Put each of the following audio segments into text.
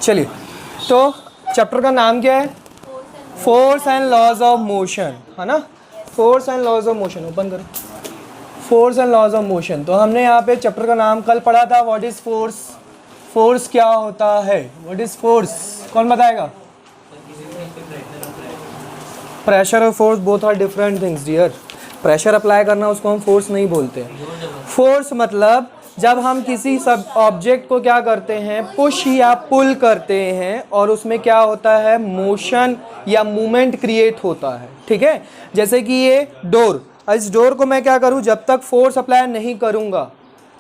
चलिए, तो चैप्टर का नाम क्या है? Force and laws of motion, है ना? Force and laws of motion, open करो। Force and laws of motion. तो हमने यहाँ पे चैप्टर का नाम कल पढ़ा था, व्हाट इज फोर्स। फोर्स क्या होता है? What is force? कौन बताएगा? प्रेशर और force both are different things dear. Pressure apply करना उसको हम फोर्स नहीं बोलते। फोर्स मतलब जब हम किसी सब ऑब्जेक्ट को क्या करते हैं, पुश या पुल करते हैं, और उसमें क्या होता है, मोशन या मूवमेंट क्रिएट होता है। ठीक है, जैसे कि ये डोर, इस डोर को मैं क्या करूं, जब तक फोर्स अप्लाई नहीं करूंगा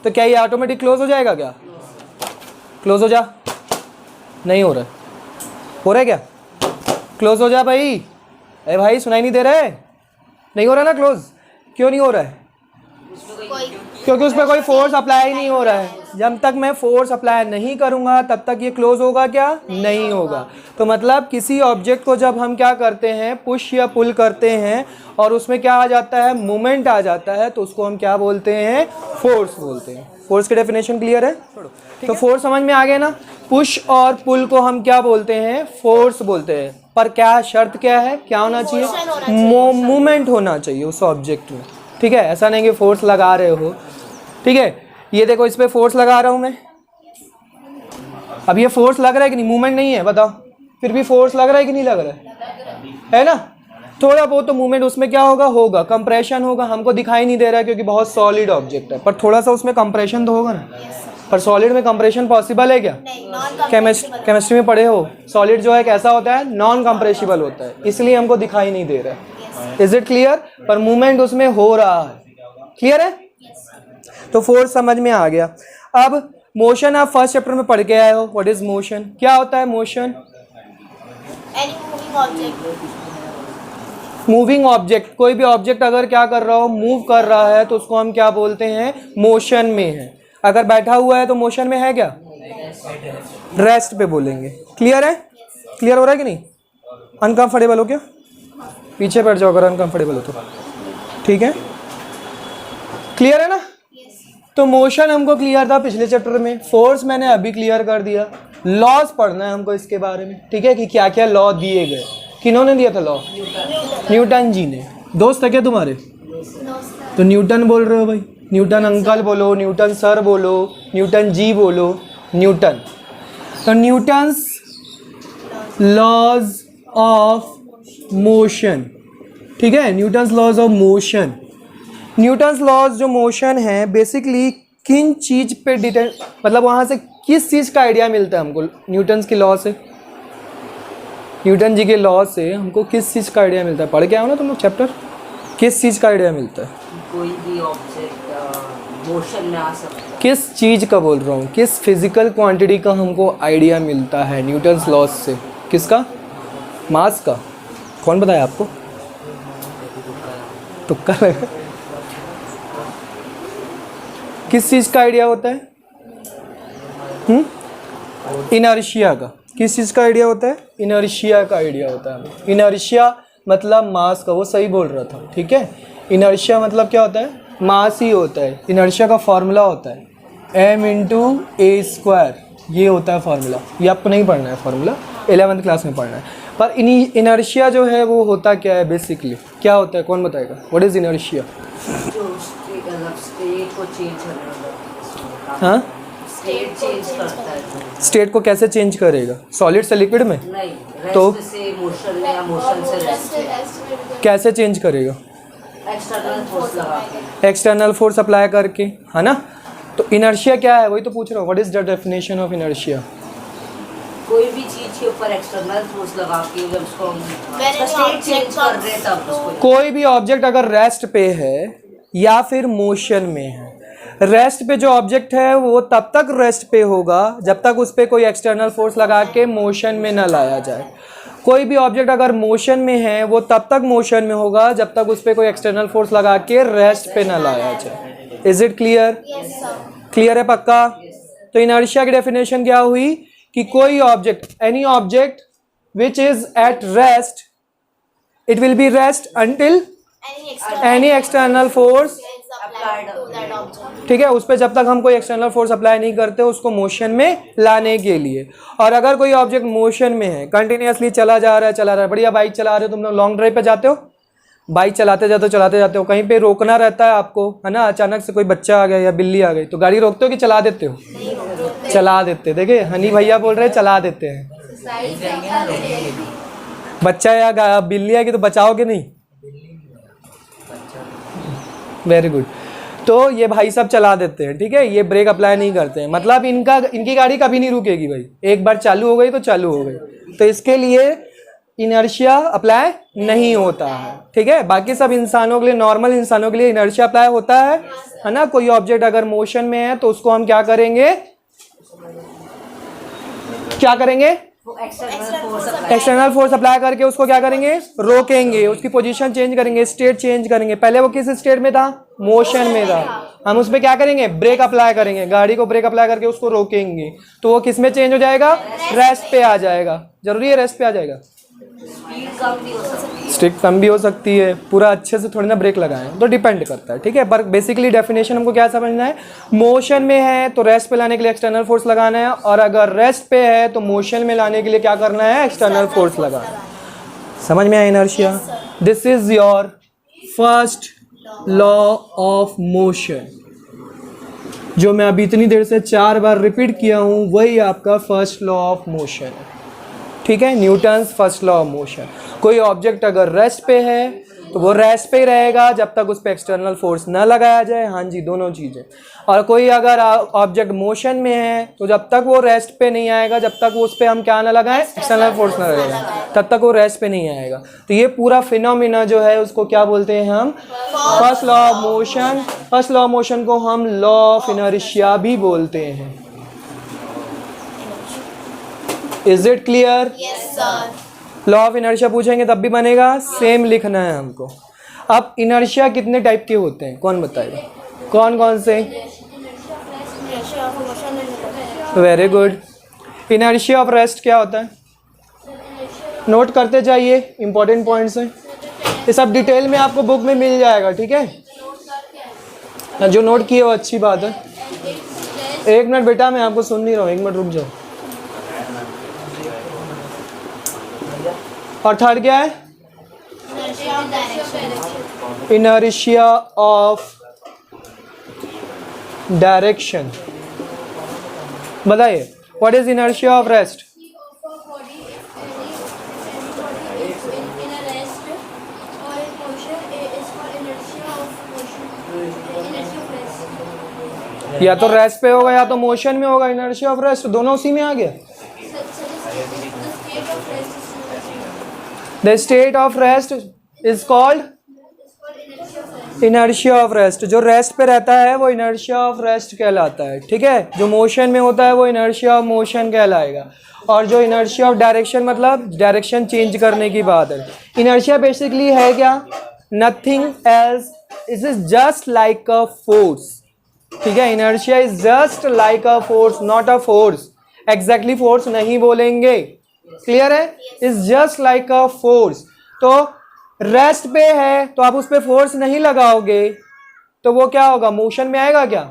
तो क्या ये ऑटोमेटिक क्लोज हो जाएगा? क्या क्लोज हो जा? नहीं हो रहा है। हो रहा है क्या? क्लोज हो जा भाई। अरे भाई सुनाई नहीं दे रहा है? नहीं हो रहा ना क्लोज? क्यों नहीं हो रहा है? क्योंकि उस पर कोई फोर्स अप्लाई नहीं हो रहा है। जब तक मैं फोर्स अप्लाई नहीं करूंगा तब तक ये क्लोज होगा क्या? नहीं होगा। तो मतलब किसी ऑब्जेक्ट को जब हम क्या करते हैं, पुश या पुल करते हैं, और उसमें क्या आ जाता है, मूवमेंट आ जाता है, तो उसको हम क्या बोलते हैं? फोर्स बोलते हैं। फोर्स की डेफिनेशन क्लियर है? तो फोर्स समझ में आ गया ना? पुश और पुल को हम क्या बोलते हैं? फोर्स बोलते हैं। पर क्या शर्त क्या है, क्या होना चाहिए? मूवमेंट होना चाहिए उस ऑब्जेक्ट में। ठीक है, ऐसा नहीं कि फोर्स लगा रहे हो। ठीक है, ये देखो इस पे फोर्स लगा रहा हूं मैं। अब ये फोर्स लग रहा है कि नहीं? मूवमेंट नहीं है, बताओ। फिर भी फोर्स लग रहा है कि नहीं लग रहा है ना? थोड़ा बहुत तो मूवमेंट उसमें क्या होगा, होगा कंप्रेशन होगा। हमको दिखाई नहीं दे रहा है क्योंकि बहुत सॉलिड ऑब्जेक्ट है, पर थोड़ा सा उसमें कंप्रेशन तो होगा ना। पर सॉलिड में कंप्रेशन पॉसिबल है क्या? केमिस्ट्री में पढ़े हो, सॉलिड जो है कैसा होता है? नॉन कंप्रेसिबल होता है, इसलिए हमको दिखाई नहीं दे रहा है। Is it clear? पर मूवमेंट उसमें हो रहा है। क्लियर है? तो फोर्स समझ में आ गया। अब मोशन आप फर्स्ट चैप्टर में पढ़ के आए हो। What is motion? क्या होता है मोशन? मूविंग ऑब्जेक्ट, कोई भी ऑब्जेक्ट अगर क्या कर रहा हो, मूव कर रहा है, तो उसको हम क्या बोलते हैं? मोशन में है। अगर बैठा हुआ है तो मोशन में है क्या? रेस्ट पे बोलेंगे। क्लियर है? क्लियर हो रहा है कि नहीं? अनकंफर्टेबल हो क्या? पीछे बैठ जाओ अगर अनकंफर्टेबल हो तो। ठीक है, क्लियर है ना? तो मोशन हमको क्लियर था पिछले चैप्टर में। फोर्स मैंने अभी क्लियर कर दिया। लॉज पढ़ना है हमको इसके बारे में। ठीक है, कि क्या क्या लॉ दिए गए। किन्होंने दिया था लॉ? न्यूटन जी ने। दोस्त है क्या तुम्हारे? तो न्यूटन बोल रहे हो भाई। न्यूटन अंकल बोलो, न्यूटन सर बोलो, न्यूटन जी बोलो, न्यूटन। तो न्यूटन्स लॉज ऑफ मोशन। ठीक है, Newton's laws of motion. Newton's laws जो मोशन है बेसिकली किन चीज पे डिटेल, मतलब वहां से किस चीज का आइडिया मिलता है हमको न्यूटन्स के लॉ से? न्यूटन जी के लॉ से हमको किस चीज का आइडिया मिलता है? पढ़ के आओ ना तुम लोग चैप्टर। किस चीज का आइडिया मिलता है? कोई भी ऑब्जेक्ट मोशन में आ सकता है। किस चीज का बोल रहा हूँ? किस फिजिकल क्वांटिटी का हमको आइडिया मिलता है न्यूटन्स लॉज से? किसका? मास का? कौन बताया आपको? तुक्का लगा? किस चीज का आइडिया होता है? इनर्शिया का। किस चीज का आइडिया होता है? इनर्शिया का आइडिया होता है। इनर्शिया मतलब मास का। वो सही बोल रहा था। ठीक है, इनर्शिया मतलब क्या होता है? मास ही होता है। इनर्शिया का फॉर्मूला होता है m/a²। ये होता है फॉर्मूला। ये आपको नहीं पढ़ना है फॉर्मूला, 11th क्लास में पढ़ना है। पर इनर्शिया जो है वो होता क्या है बेसिकली? क्या होता है, कौन बताएगा? What is inertia? स्टेट को चेंज करना। हाँ, स्टेट चेंज करता है। स्टेट को कैसे चेंज करेगा? सॉलिड से लिक्विड में? नहीं, तो रेस्ट से मोशन में या मोशन से रेस्ट। कैसे चेंज करेगा? एक्सटर्नल फोर्स लगा के। एक्सटर्नल फोर्स अप्लाई करके, है ना? तो इनर्शिया क्या है वही तो पूछ रहा हूँ। What is the definition of inertia? कोई भी चीज के ऊपर एक्सटर्नल फोर्स लगा के जब उसको स्टेट चेंज कर रहे हैं तब उसको। कोई भी ऑब्जेक्ट अगर रेस्ट पे है या फिर मोशन में है, रेस्ट पे जो ऑब्जेक्ट है वो तब तक रेस्ट पे होगा जब तक उस पर कोई एक्सटर्नल फोर्स लगा के मोशन में न लाया जाए। कोई भी ऑब्जेक्ट अगर मोशन में है वो तब तक मोशन में होगा जब तक उस पर कोई एक्सटर्नल फोर्स लगा के रेस्ट पे न लाया जाए। Is it clear? क्लियर है पक्का? तो इनर्शिया की डेफिनेशन क्या हुई कि कोई object, any object which is at rest, it will be rest until any external force ठीक है, उस पर जब तक हम कोई एक्सटर्नल फोर्स अप्लाई नहीं करते उसको मोशन में लाने के लिए। और अगर कोई ऑब्जेक्ट मोशन में है, कंटिन्यूअसली चला जा रहा है, बढ़िया बाइक चला रहे हो, तुम लोग लॉन्ग ड्राइव पे जाते हो, बाइक चलाते जाते हो, कहीं पे रोकना रहता है आपको, है ना, अचानक से कोई बच्चा आ गया या बिल्ली आ गई तो गाड़ी रोकते हो कि चला देते हो? चला देते। देखिए हनी भैया बोल रहे हैं चला देते हैं। बच्चा या बिल्ली आएगी तो बचाओगे नहीं? Very good. तो ये भाई सब चला देते हैं, ठीक है, ये ब्रेक अप्लाई नहीं करते हैं, मतलब इनकी गाड़ी कभी नहीं रुकेगी भाई, एक बार चालू हो गई तो चालू हो गई, तो इसके लिए इनर्शिया अप्लाई नहीं होता है, ठीक है। बाकी सब इंसानों के लिए, नॉर्मल इंसानों के लिए इनर्शिया अप्लाई होता है ना। कोई ऑब्जेक्ट अगर मोशन में है तो उसको हम क्या करेंगे, एक्सटर्नल फोर्स अप्लाई करके उसको क्या करेंगे, रोकेंगे, उसकी पोजीशन चेंज करेंगे, स्टेट चेंज करेंगे। पहले वो किस स्टेट में था, मोशन में था, हम उस पर क्या करेंगे, ब्रेक अप्लाई करेंगे, गाड़ी को ब्रेक अप्लाई करके उसको रोकेंगे, तो वो किस में चेंज हो जाएगा, रेस्ट पे आ जाएगा। जरूरी है रेस्ट पे आ जाएगा? स्टिक कम भी हो सकती है, पूरा अच्छे से थोड़ी ना ब्रेक लगाएं, तो डिपेंड करता है, ठीक है। पर बेसिकली डेफिनेशन हमको क्या समझना है, मोशन में है तो रेस्ट पे लाने के लिए एक्सटर्नल फोर्स लगाना है, और अगर रेस्ट पे है तो मोशन में लाने के लिए क्या करना है, एक्सटर्नल फोर्स लगाना है। समझ में आया inertia? This is your first law of motion, जो मैं अभी इतनी देर से 4 बार रिपीट किया हूं, वही आपका फर्स्ट लॉ ऑफ मोशन है, ठीक है, Newton's first law of motion. कोई ऑब्जेक्ट अगर रेस्ट पे है तो वो रेस्ट पे ही रहेगा जब तक उस पर एक्सटर्नल फोर्स ना लगाया जाए, हाँ जी, दोनों चीज़ें। और कोई अगर ऑब्जेक्ट मोशन में है तो जब तक वो रेस्ट पे नहीं आएगा, जब तक वो उस पर हम क्या ना लगाएं, एक्सटर्नल फोर्स ना लगाएं, तब तक वो रेस्ट पे नहीं आएगा। तो ये पूरा फिनोमिना जो है उसको क्या बोलते हैं हम, first law of motion. First law of motion को हम लॉ ऑफ इनर्शिया भी बोलते हैं। Is it clear? Yes sir. Law of inertia पूछेंगे तब भी बनेगा, सेम लिखना है हमको। अब इनर्शिया कितने टाइप के होते हैं, कौन बताएगा, कौन कौन से? Very good. Inertia of rest क्या होता है, नोट करते जाइए, इंपॉर्टेंट पॉइंट्स हैं, ये सब डिटेल में आपको बुक में मिल जाएगा, ठीक है। जो नोट किए वो अच्छी बात है। 1 मिनट बेटा, मैं आपको सुन नहीं रहा हूँ, 1 मिनट रुक जाओ। और थर्ड क्या है, इनर्शिया ऑफ डायरेक्शन। बताइए, what is inertia of rest? या तो रेस्ट पे होगा या तो मोशन में होगा। इनर्शिया ऑफ रेस्ट दोनों उसी में आ गया। The state of rest is called inertia of rest. जो रेस्ट पे रहता है वो इनर्शिया ऑफ रेस्ट कहलाता है, ठीक है। जो मोशन में होता है वो इनर्शिया ऑफ मोशन कहलाएगा। और जो इनर्शिया ऑफ डायरेक्शन, मतलब डायरेक्शन चेंज करने की बात है। इनर्शिया बेसिकली है क्या, nothing else, it is just like a force, ठीक है। Inertia is just like a force, not a force. Exactly force नहीं बोलेंगे, क्लियर है। Is just like a force. तो रेस्ट पे है तो आप उस पर फोर्स नहीं लगाओगे तो वो क्या होगा, मोशन में आएगा क्या,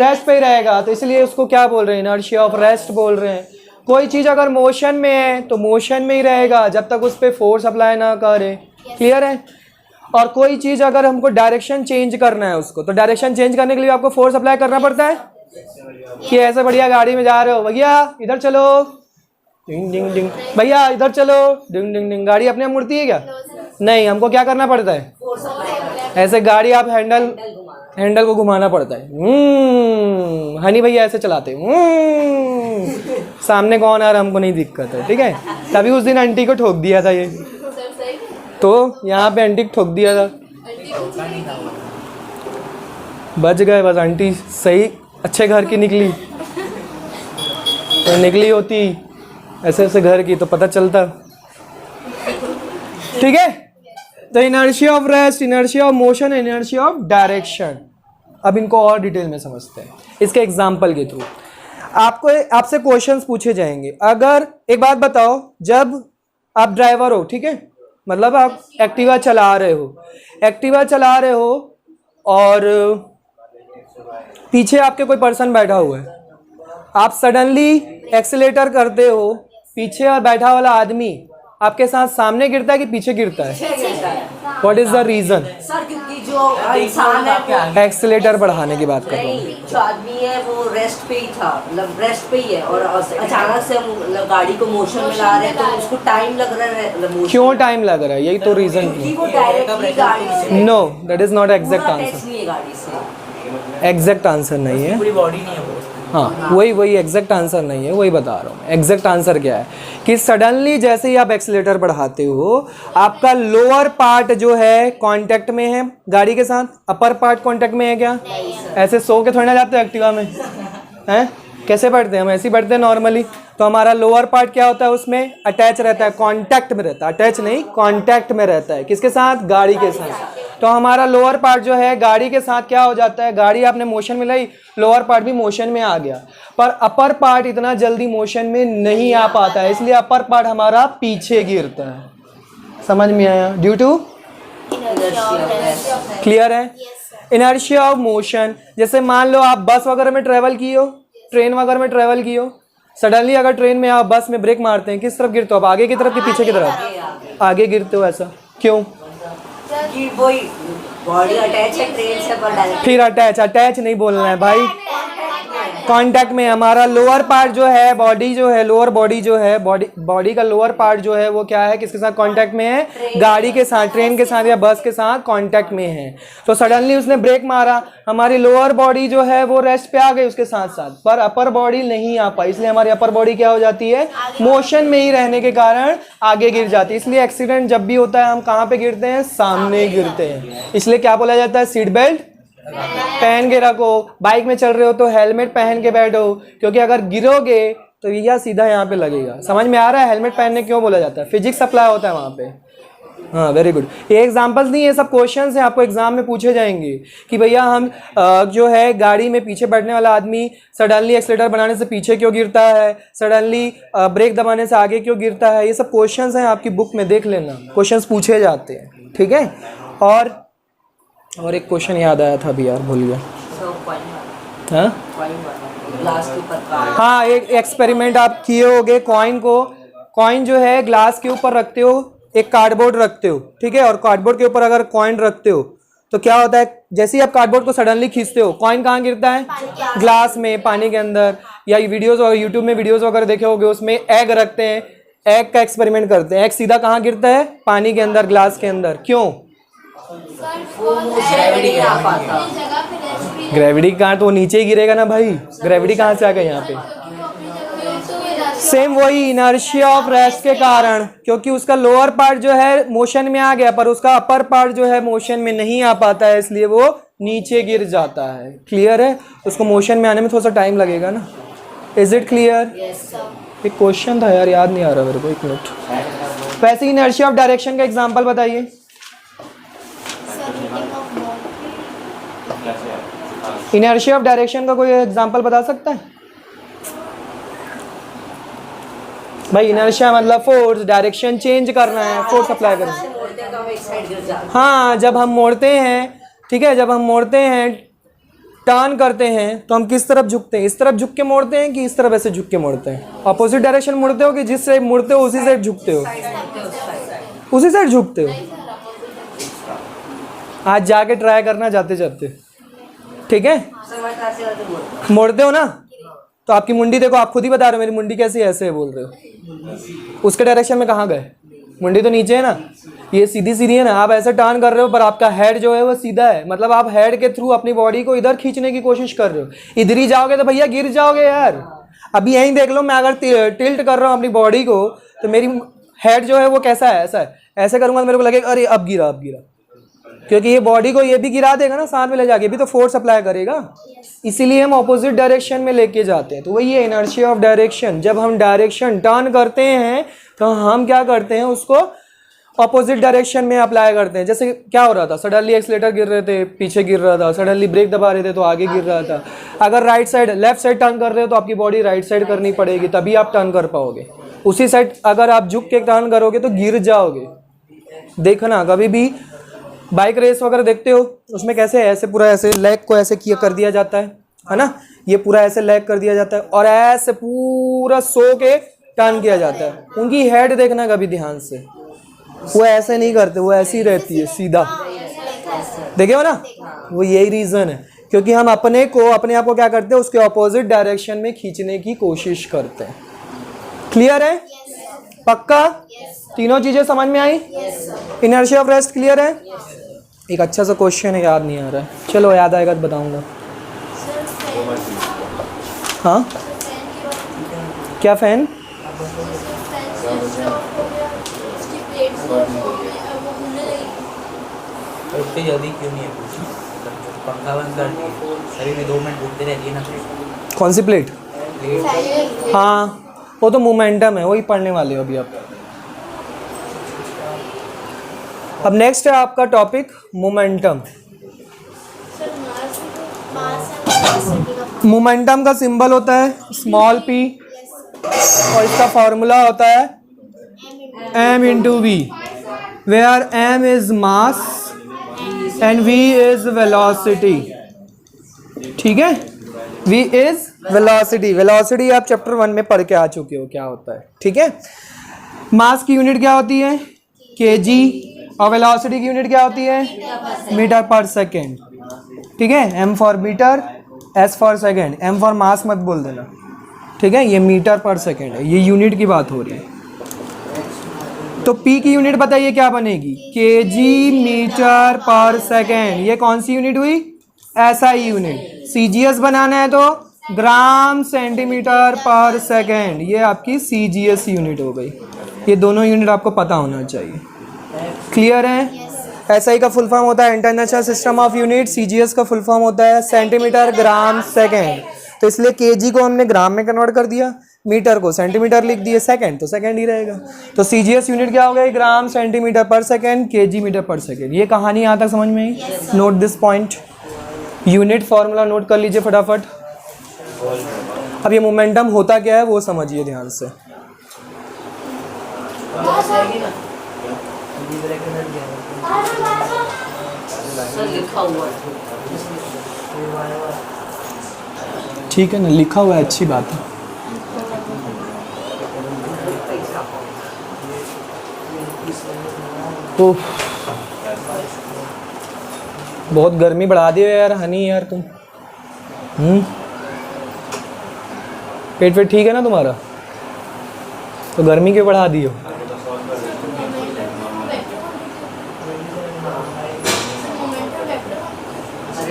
रेस्ट पे ही रहेगा। तो इसलिए उसको क्या बोल रहे हैं, इनर्शिया ऑफ रेस्ट बोल रहे हैं। कोई चीज़ अगर मोशन में है तो मोशन में ही रहेगा जब तक उस पर फोर्स अप्लाई ना करे, क्लियर है। और कोई चीज़ अगर हमको डायरेक्शन चेंज करना है उसको, तो डायरेक्शन चेंज करने के लिए आपको फोर्स अप्लाई करना पड़ता है। कि ऐसे बढ़िया गाड़ी में जा रहे हो, भैया इधर चलो, डिंग डिंग डिंग, भैया इधर चलो, डिंग डिंग डिंग, गाड़ी अपने आप मुड़ती है क्या? नहीं, हमको क्या करना पड़ता है, ऐसे गाड़ी आप हैंडल को घुमाना पड़ता है। हनी भैया ऐसे चलाते हैं, सामने कौन आ रहा हमको नहीं दिक्कत है, ठीक है। तभी उस दिन आंटी को ठोक दिया था ये, तो यहाँ पे आंटी को ठोक दिया था, बच गए बस। आंटी सही अच्छे घर की निकली, तो निकली होती ऐसे ऐसे घर की तो पता चलता, ठीक है। तो inertia of rest, inertia of motion, inertia of direction. अब इनको और डिटेल में समझते हैं इसके एग्जाम्पल के थ्रू। आपसे क्वेश्चंस पूछे जाएंगे। अगर एक बात बताओ, जब आप ड्राइवर हो, ठीक है, मतलब आप एक्टिवा चला रहे हो और पीछे आपके कोई पर्सन बैठा हुआ है, आप सडनली एक्सीलेटर करते हो, पीछे और बैठा वाला आदमी आपके साथ सामने गिरता है कि पीछे गिरता है? What is the reason? Sir क्योंकि जो इंसान है वो एक्सीलेटर बढ़ाने की बात कर रहा हूँ। नहीं, जो आदमी है वो रेस्ट पे ही था, मतलब रेस्ट पे ही है, और अचानक से हम मतलब गाड़ी को मोशन में ला रहे हैं तो उसको टाइम लग रहा है motion क्यों में। टाइम लग रहा है? यही तो रीजन क्योंकि वो डायरेक्टली गाड़ी से no, that is not exact attach answer. नहीं है गाड़ी से। एग्जैक्ट आंसर नहीं है। पूरी बॉडी नहीं है वो। हाँ, वही एग्जैक्ट आंसर नहीं है, वही बता रहा हूँ। एग्जैक्ट आंसर क्या है कि सडनली जैसे ही आप एक्सीलेटर बढ़ाते हो, आपका लोअर पार्ट जो है कांटेक्ट में है गाड़ी के साथ, अपर पार्ट कांटेक्ट में है क्या? ऐसे सो के थोड़ी ना जाते हो एक्टिवा में, हैं? कैसे बैठते हैं हम? ऐसे ही बैठते हैं नॉर्मली। तो हमारा लोअर पार्ट क्या होता है? उसमें अटैच रहता है, कांटेक्ट में रहता है, अटैच नहीं कांटेक्ट में रहता है। किसके साथ? गाड़ी के साथ। तो हमारा लोअर पार्ट जो है गाड़ी के साथ क्या हो जाता है? गाड़ी आपने मोशन में लाई, लोअर पार्ट भी मोशन में आ गया, पर अपर पार्ट इतना जल्दी मोशन में नहीं आ पाता है, इसलिए अपर पार्ट हमारा पीछे गिरता है। समझ में आया? ड्यू टू क्लियर है? Inertia of motion. जैसे मान लो आप बस वगैरह में ट्रेवल किए हो, ट्रेन वगैरह में ट्रेवल किए हो, सडनली अगर ट्रेन में आप बस में ब्रेक मारते हैं, किस तरफ गिरते हो आप? आगे की तरफ कि पीछे की तरफ? आगे गिरते हो। ऐसा क्यों? कि वही बॉडी अटैच है ट्रेन से, पर डायरेक्ट फिर अटैच नहीं बोलना है भाई, कांटेक्ट में। हमारा लोअर पार्ट जो है, बॉडी जो है, लोअर बॉडी जो है, बॉडी का लोअर पार्ट जो है वो क्या है? किसके साथ कांटेक्ट में है? गाड़ी के साथ, ट्रेन के साथ या बस के साथ कांटेक्ट में है। तो सडनली उसने ब्रेक मारा, हमारी लोअर बॉडी जो है वो रेस्ट पे आ गई उसके साथ साथ, पर अपर बॉडी नहीं आ पाई, इसलिए हमारी अपर बॉडी क्या हो जाती है? मोशन में ही रहने के कारण आगे गिर जाती है। इसलिए एक्सीडेंट जब भी होता है हम कहाँ पे गिरते हैं? सामने गिरते हैं। इसलिए क्या बोला जाता है? सीट बेल्ट पहन के रखो। बाइक में चल रहे हो तो हेलमेट पहन के बैठो, क्योंकि अगर गिरोगे तो यह सीधा यहाँ पे लगेगा। समझ में आ रहा है हेलमेट पहनने क्यों बोला जाता है? फिजिक्स अप्लाई होता है वहाँ पे। हाँ, वेरी गुड। ये एग्जांपल्स नहीं, ये सब क्वेश्चंस हैं, आपको एग्जाम में पूछे जाएंगे कि भैया हम जो है गाड़ी में पीछे बैठने वाला आदमी सडनली एक्सीलेटर बनाने से पीछे क्यों गिरता है, सडनली ब्रेक दबाने से आगे क्यों गिरता है। ये सब क्वेश्चंस हैं, आपकी बुक में देख लेना, क्वेश्चंस पूछे जाते हैं। ठीक है? और एक क्वेश्चन याद आया था अभी यार, भूल गया। हाँ ग्लास के ऊपर हाँ, एक एक्सपेरिमेंट आप किए होगे। कॉइन जो है ग्लास के ऊपर रखते हो, एक कार्डबोर्ड रखते हो, ठीक है, और कार्डबोर्ड के ऊपर अगर कॉइन रखते हो तो क्या होता है? जैसे ही आप कार्डबोर्ड को सडनली खींचते हो, कॉइन कहाँ गिरता है? ग्लास में, पानी के अंदर। या वीडियोस और यूट्यूब में वीडियोस वगैरह देखे होगे, उसमें एग रखते हैं, एग का एक्सपेरिमेंट करते हैं। एग सीधा कहाँ गिरता है? पानी के अंदर, ग्लास के अंदर। क्यों? ग्रेविटी आ पाता। ग्रेविटी कहाँ? तो वो नीचे ही गिरेगा ना भाई, ग्रेविटी कहाँ से आ गई यहाँ पे? सेम वही इनर्शिया ऑफ रेस्ट के कारण, क्योंकि उसका लोअर पार्ट जो है मोशन में आ गया, पर उसका अपर पार्ट जो है मोशन में नहीं आ पाता है, इसलिए वो नीचे गिर जाता है। क्लियर है? उसको मोशन में आने में थोड़ा सा टाइम लगेगा ना। Is it clear? एक क्वेश्चन था यार, याद नहीं आ रहा मेरे को, एक मिनट। वैसे इनर्शिया ऑफ डायरेक्शन का एग्जाम्पल बताइए। इनर्शिया ऑफ डायरेक्शन का कोई एग्जांपल बता सकता है भाई? इनर्शिया मतलब फोर्स, डायरेक्शन चेंज करना है, फोर्स अप्लाई करना है। मोड़ते तो हम एक साइड गिर जाते हैं। हाँ, जब हम मोड़ते हैं, ठीक है, जब हम मोड़ते हैं, टर्न करते हैं, तो हम किस तरफ झुकते हैं? इस तरफ झुक के मोड़ते हैं कि इस तरफ ऐसे झुक के मोड़ते हैं? अपोजिट डायरेक्शन मुड़ते हो कि जिस साइड मुड़ते हो उसी साइड झुकते हो? उसी साइड झुकते हो। आज जाके ट्राई करना जाते जाते, ठीक है? मोड़ते हो ना, तो आपकी मुंडी देखो, आप खुद ही बता रहे हो मेरी मुंडी कैसी है, ऐसे बोल रहे हो। उसके डायरेक्शन में कहाँ गए? मुंडी तो नीचे है ना, ये सीधी सीधी है ना। आप ऐसे टर्न कर रहे हो, पर आपका हेड जो है वो सीधा है, मतलब आप हेड के थ्रू अपनी बॉडी को इधर खींचने की कोशिश कर रहे हो। इधर ही जाओगे तो भैया गिर जाओगे यार। अभी यहीं देख लो, मैं अगर टिल्ट कर रहा हूँ अपनी बॉडी को, तो मेरी हेड जो है वो कैसा है? ऐसा है। ऐसे करूँगा तो मेरे को लगेगा अरे अब गिरा, क्योंकि ये बॉडी को ये भी गिरा देगा ना साथ में ले जाके, भी तो फोर्स अप्लाई करेगा। इसीलिए हम ऑपोजिट डायरेक्शन में लेके जाते हैं। तो वही है इनर्शिया ऑफ डायरेक्शन। जब हम डायरेक्शन टर्न करते हैं तो हम क्या करते हैं? उसको ऑपोजिट डायरेक्शन में अप्लाई करते हैं। जैसे क्या हो रहा था? सडनली एक्सीलेटर गिर रहे थे, पीछे गिर रहा था, सडनली ब्रेक दबा रहे थे तो आगे गिर रहा था। अगर right side, left side turn कर रहे हो तो आपकी बॉडी राइट साइड करनी पड़ेगी, तभी आप टर्न कर पाओगे। उसी साइड अगर आप झुक के टर्न करोगे तो गिर जाओगे। देखना, कभी भी बाइक रेस वगैरह देखते हो, उसमें कैसे ऐसे पूरा ऐसे लेग को ऐसे किया कर दिया जाता है ना, ये पूरा ऐसे लेग कर दिया जाता है और ऐसे पूरा सो के टर्न किया जाता है। उनकी हेड देखना कभी ध्यान से, वो ऐसे नहीं करते, वो ऐसी रहती है सीधा, देखे हो ना। वो यही रीज़न है, क्योंकि हम अपने आप को क्या करते हैं, उसके ऑपोजिट डायरेक्शन में खींचने की कोशिश करते हैं। क्लियर है? पक्का? तीनों चीज़ें समझ में आई? इनर्शिया ऑफ रेस्ट क्लियर है? एक अच्छा सा क्वेश्चन है, याद नहीं आ रहा है, चलो याद आएगा तो बताऊंगा। हाँ क्या फैन? उतनी जल्दी क्यों नहीं है कुछ? पंखा बंद कर दिए, शरीर में 2 मिनट घूमते रहती है ना। कौन सी प्लेट? हाँ वो तो मोमेंटम है, वही पढ़ने वाले हो अभी आप। अब नेक्स्ट है आपका टॉपिक मोमेंटम। मोमेंटम का सिंबल होता है स्मॉल p और इसका फॉर्मूला होता है m into V, where m is mass and v is velocity. ठीक है, v इज वेलोसिटी। वेलोसिटी आप चैप्टर 1 में पढ़ के आ चुके हो क्या होता है। ठीक है, मास की यूनिट क्या होती है? kg, और वेलोसिटी की यूनिट क्या होती है? Metre per second. ठीक है, m for metre, s for second, m for mass मत बोल देना। ठीक है, ये मीटर पर सेकेंड है, ये यूनिट की बात हो रही है। तो p की यूनिट बताइए क्या बनेगी? kg metre per second. ये कौन सी यूनिट हुई? SI unit. CGS बनाना है तो ग्राम सेंटीमीटर पर सेकेंड, ये आपकी CGS यूनिट हो गई। ये दोनों यूनिट आपको पता होना चाहिए। क्लियर है? SI का फुल फॉर्म होता है international system of unit, CGS का फुल फॉर्म होता है सेंटीमीटर ग्राम सेकेंड। तो इसलिए kg को हमने ग्राम में कन्वर्ट कर दिया, मीटर को सेंटीमीटर लिख दिए, सेकंड तो सेकंड ही रहेगा। तो CGS यूनिट क्या हो गई? Gram centimetre per second, kg metre per second. ये कहानी यहाँ तक समझ में आई? Note this point, unit formula note कर लीजिए फटाफट। अब ये मोमेंटम होता क्या है वो समझिए ध्यान से। लिखा हुआ है। ठीक है ना, लिखा हुआ है, अच्छी बात है। तो बहुत गर्मी बढ़ा दी है यार हनी, यार तुम। पेट वेट ठीक है ना तुम्हारा? तो गर्मी क्यों बढ़ा दी हो?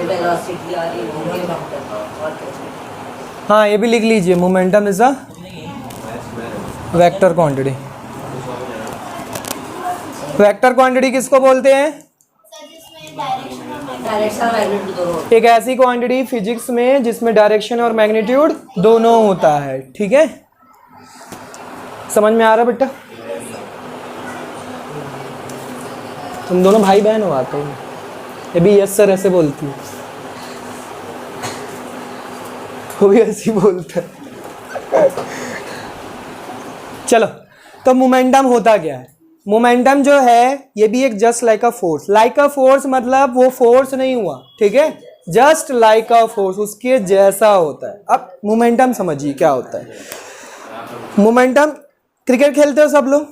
वेलोसिटी आ रही है। हाँ ये भी लिख लीजिए, momentum is a vector quantity. Vector quantity किसको बोलते हैं? डायरेक्शन मैग्नीट्यूड दोनों। एक ऐसी क्वांटिटी फिजिक्स में जिसमें डायरेक्शन और मैग्नीट्यूड दोनों होता है। ठीक है, समझ में आ रहा बेटा? तुम दोनों भाई बहन हो आते हो। ये भी यस सर ऐसे बोलती है, वो भी ऐसे बोलता है। चलो, तो मोमेंटम होता क्या है? मोमेंटम जो है ये भी एक just like a force. Like a force मतलब वो फोर्स नहीं हुआ, ठीक है, जस्ट लाइक अ फोर्स, उसके जैसा होता है। अब मोमेंटम समझिए क्या होता है। मोमेंटम, क्रिकेट खेलते हो सब लोग?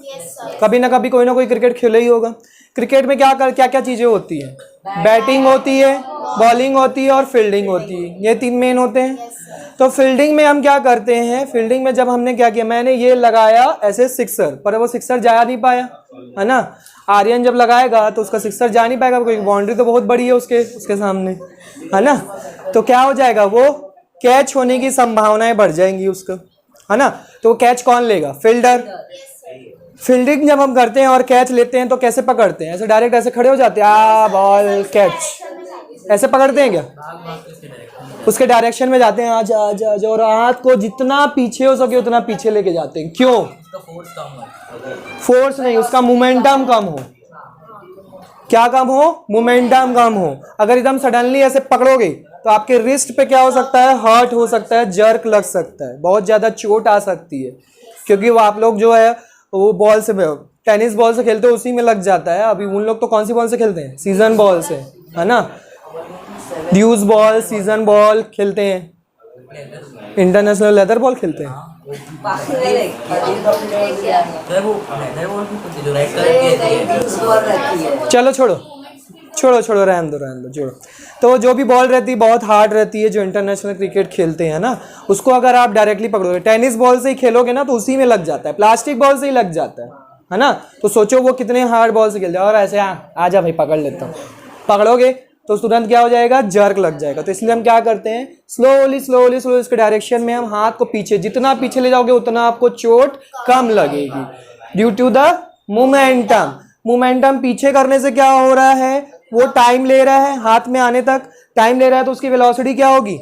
कभी ना कभी कोई ना कोई क्रिकेट खेले ही होगा। क्रिकेट में क्या क्या चीजें होती हैं? बैटिंग होती है, बॉलिंग होती है और फील्डिंग होती है। ये 3 मेन होते हैं। तो फील्डिंग में हम क्या करते हैं? फील्डिंग में जब हमने क्या किया, मैंने ये लगाया ऐसे सिक्सर, पर वो सिक्सर जा नहीं पाया, है ना। आर्यन जब लगाएगा तो उसका सिक्सर जा नहीं पाएगा, क्योंकि बाउंड्री तो बहुत बड़ी है उसके सामने, है ना। तो क्या हो जाएगा, वो कैच होने की संभावनाएं बढ़ जाएंगी उसको, है ना। तो वो कैच कौन लेगा? फील्डर। फील्डिंग जब हम करते हैं और कैच लेते हैं तो कैसे पकड़ते हैं? ऐसे डायरेक्ट ऐसे खड़े हो जाते हैं, आ बॉल कैच, ऐसे पकड़ते हैं क्या? उसके डायरेक्शन में जाते हैं, आजा आजा आजा, और हाथ को जितना पीछे हो सके उतना पीछे लेके जाते हैं। क्यों? फोर्स नहीं, उसका मोमेंटम कम हो। क्या कम हो? मोमेंटम कम हो। अगर एकदम सडनली ऐसे पकड़ोगे तो आपके रिस्ट पे क्या हो सकता है? हर्ट हो सकता है, जर्क लग सकता है, बहुत ज्यादा चोट आ सकती है, क्योंकि वो आप लोग जो है वो बॉल से टेनिस बॉल से खेलते हैं उसी में लग जाता है। अभी उन लोग तो कौन सी बॉल से खेलते हैं? सीजन बॉल से, है ना। ड्यूस बॉल, सीजन बॉल खेलते हैं, इंटरनेशनल लेदर बॉल खेलते हैं। सर वो लेदर बॉल भी कुछ जो रेड कलर की है। चलो छोड़ो रहने दो छोड़ो। तो जो भी बॉल रहती है बहुत हार्ड रहती है, जो इंटरनेशनल क्रिकेट खेलते हैं ना, उसको अगर आप डायरेक्टली पकड़ोगे, टेनिस बॉल से ही खेलोगे ना तो उसी में लग जाता है, प्लास्टिक बॉल से ही लग जाता है ना। तो सोचो वो कितने हार्ड बॉल से खेलते हैं। और ऐसे आजा भाई पकड़ लेता हूँ, पकड़ोगे तो तुरंत क्या हो जाएगा? जर्क लग जाएगा। तो इसलिए हम क्या करते हैं, स्लोली इसके डायरेक्शन में हम हाथ को पीछे, जितना पीछे ले जाओगे उतना आपको चोट कम लगेगी, ड्यू टू द मोमेंटम पीछे करने से क्या हो रहा है, वो टाइम ले रहा है, हाथ में आने तक टाइम ले रहा है, तो उसकी वेलोसिटी क्या होगी?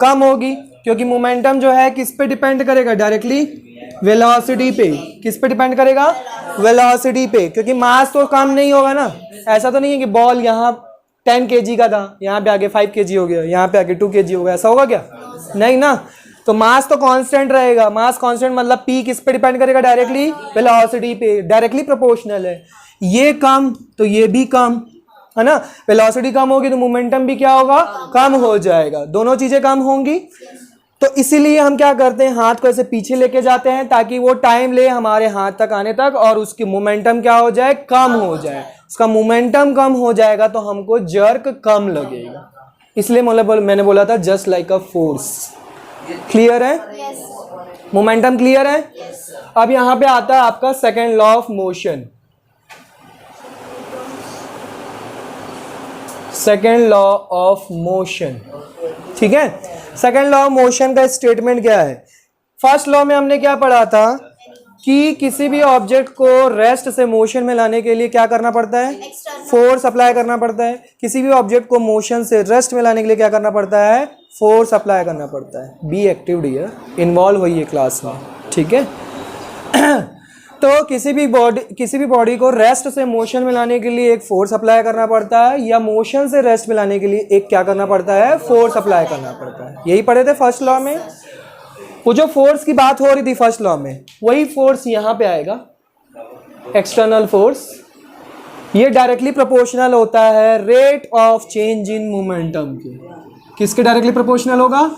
कम होगी, क्योंकि मोमेंटम जो है किस पे डिपेंड करेगा? डायरेक्टली वेलोसिटी पे। किस पे डिपेंड करेगा? वेलोसिटी पे, क्योंकि मास तो कम नहीं होगा ना। ऐसा तो नहीं है कि बॉल यहाँ 10 kg का था, यहाँ पे आके 5 kg हो गया, यहाँ पे आके 2 kg हो गया, ऐसा होगा क्या? नहीं ना। तो मास तो कांस्टेंट रहेगा। मास कांस्टेंट मतलब पी किस पे डिपेंड करेगा? डायरेक्टली वेलोसिटी पे, डायरेक्टली प्रोपोर्शनल है। ये कम तो ये भी कम, है ना। वेलोसिटी कम होगी तो मोमेंटम भी क्या होगा? कम हो जाएगा, दोनों चीजें कम होंगी। तो इसीलिए हम क्या करते हैं, हाथ को ऐसे पीछे लेके जाते हैं ताकि वो टाइम ले हमारे हाथ तक आने तक, और उसकी मोमेंटम क्या हो जाए? कम हो जाए। उसका मोमेंटम कम हो जाएगा तो हमको जर्क कम लगेगा। इसलिए मैंने बोला था just like a force. Clear है? मोमेंटम क्लियर है? अब यहां पे आता है आपका second law of motion. Second law of motion, ठीक है। सेकेंड लॉ ऑफ मोशन का स्टेटमेंट क्या है? फर्स्ट लॉ में हमने क्या पढ़ा था कि किसी भी ऑब्जेक्ट को रेस्ट से मोशन में लाने के लिए क्या करना पड़ता है? फोर्स अप्लाई करना पड़ता है। किसी भी ऑब्जेक्ट को मोशन से रेस्ट में लाने के लिए क्या करना पड़ता है? फोर्स अप्लाई करना पड़ता है। बी एक्टिव डियर, इन्वॉल्व होइए क्लास में, ठीक है। तो किसी भी बॉडी को रेस्ट से मोशन में लाने के लिए एक फोर्स अप्लाई करना पड़ता है, या मोशन से रेस्ट में लाने के लिए एक क्या करना पड़ता है? फोर्स अप्लाई करना पड़ता है। यही पढ़े थे फर्स्ट लॉ में। वो जो फोर्स की बात हो रही थी फर्स्ट लॉ में, वही फोर्स यहां पे आएगा, एक्सटर्नल फोर्स। ये डायरेक्टली प्रोपोर्शनल होता है rate of change in momentum के। किसके डायरेक्टली प्रोपोर्शनल होगा?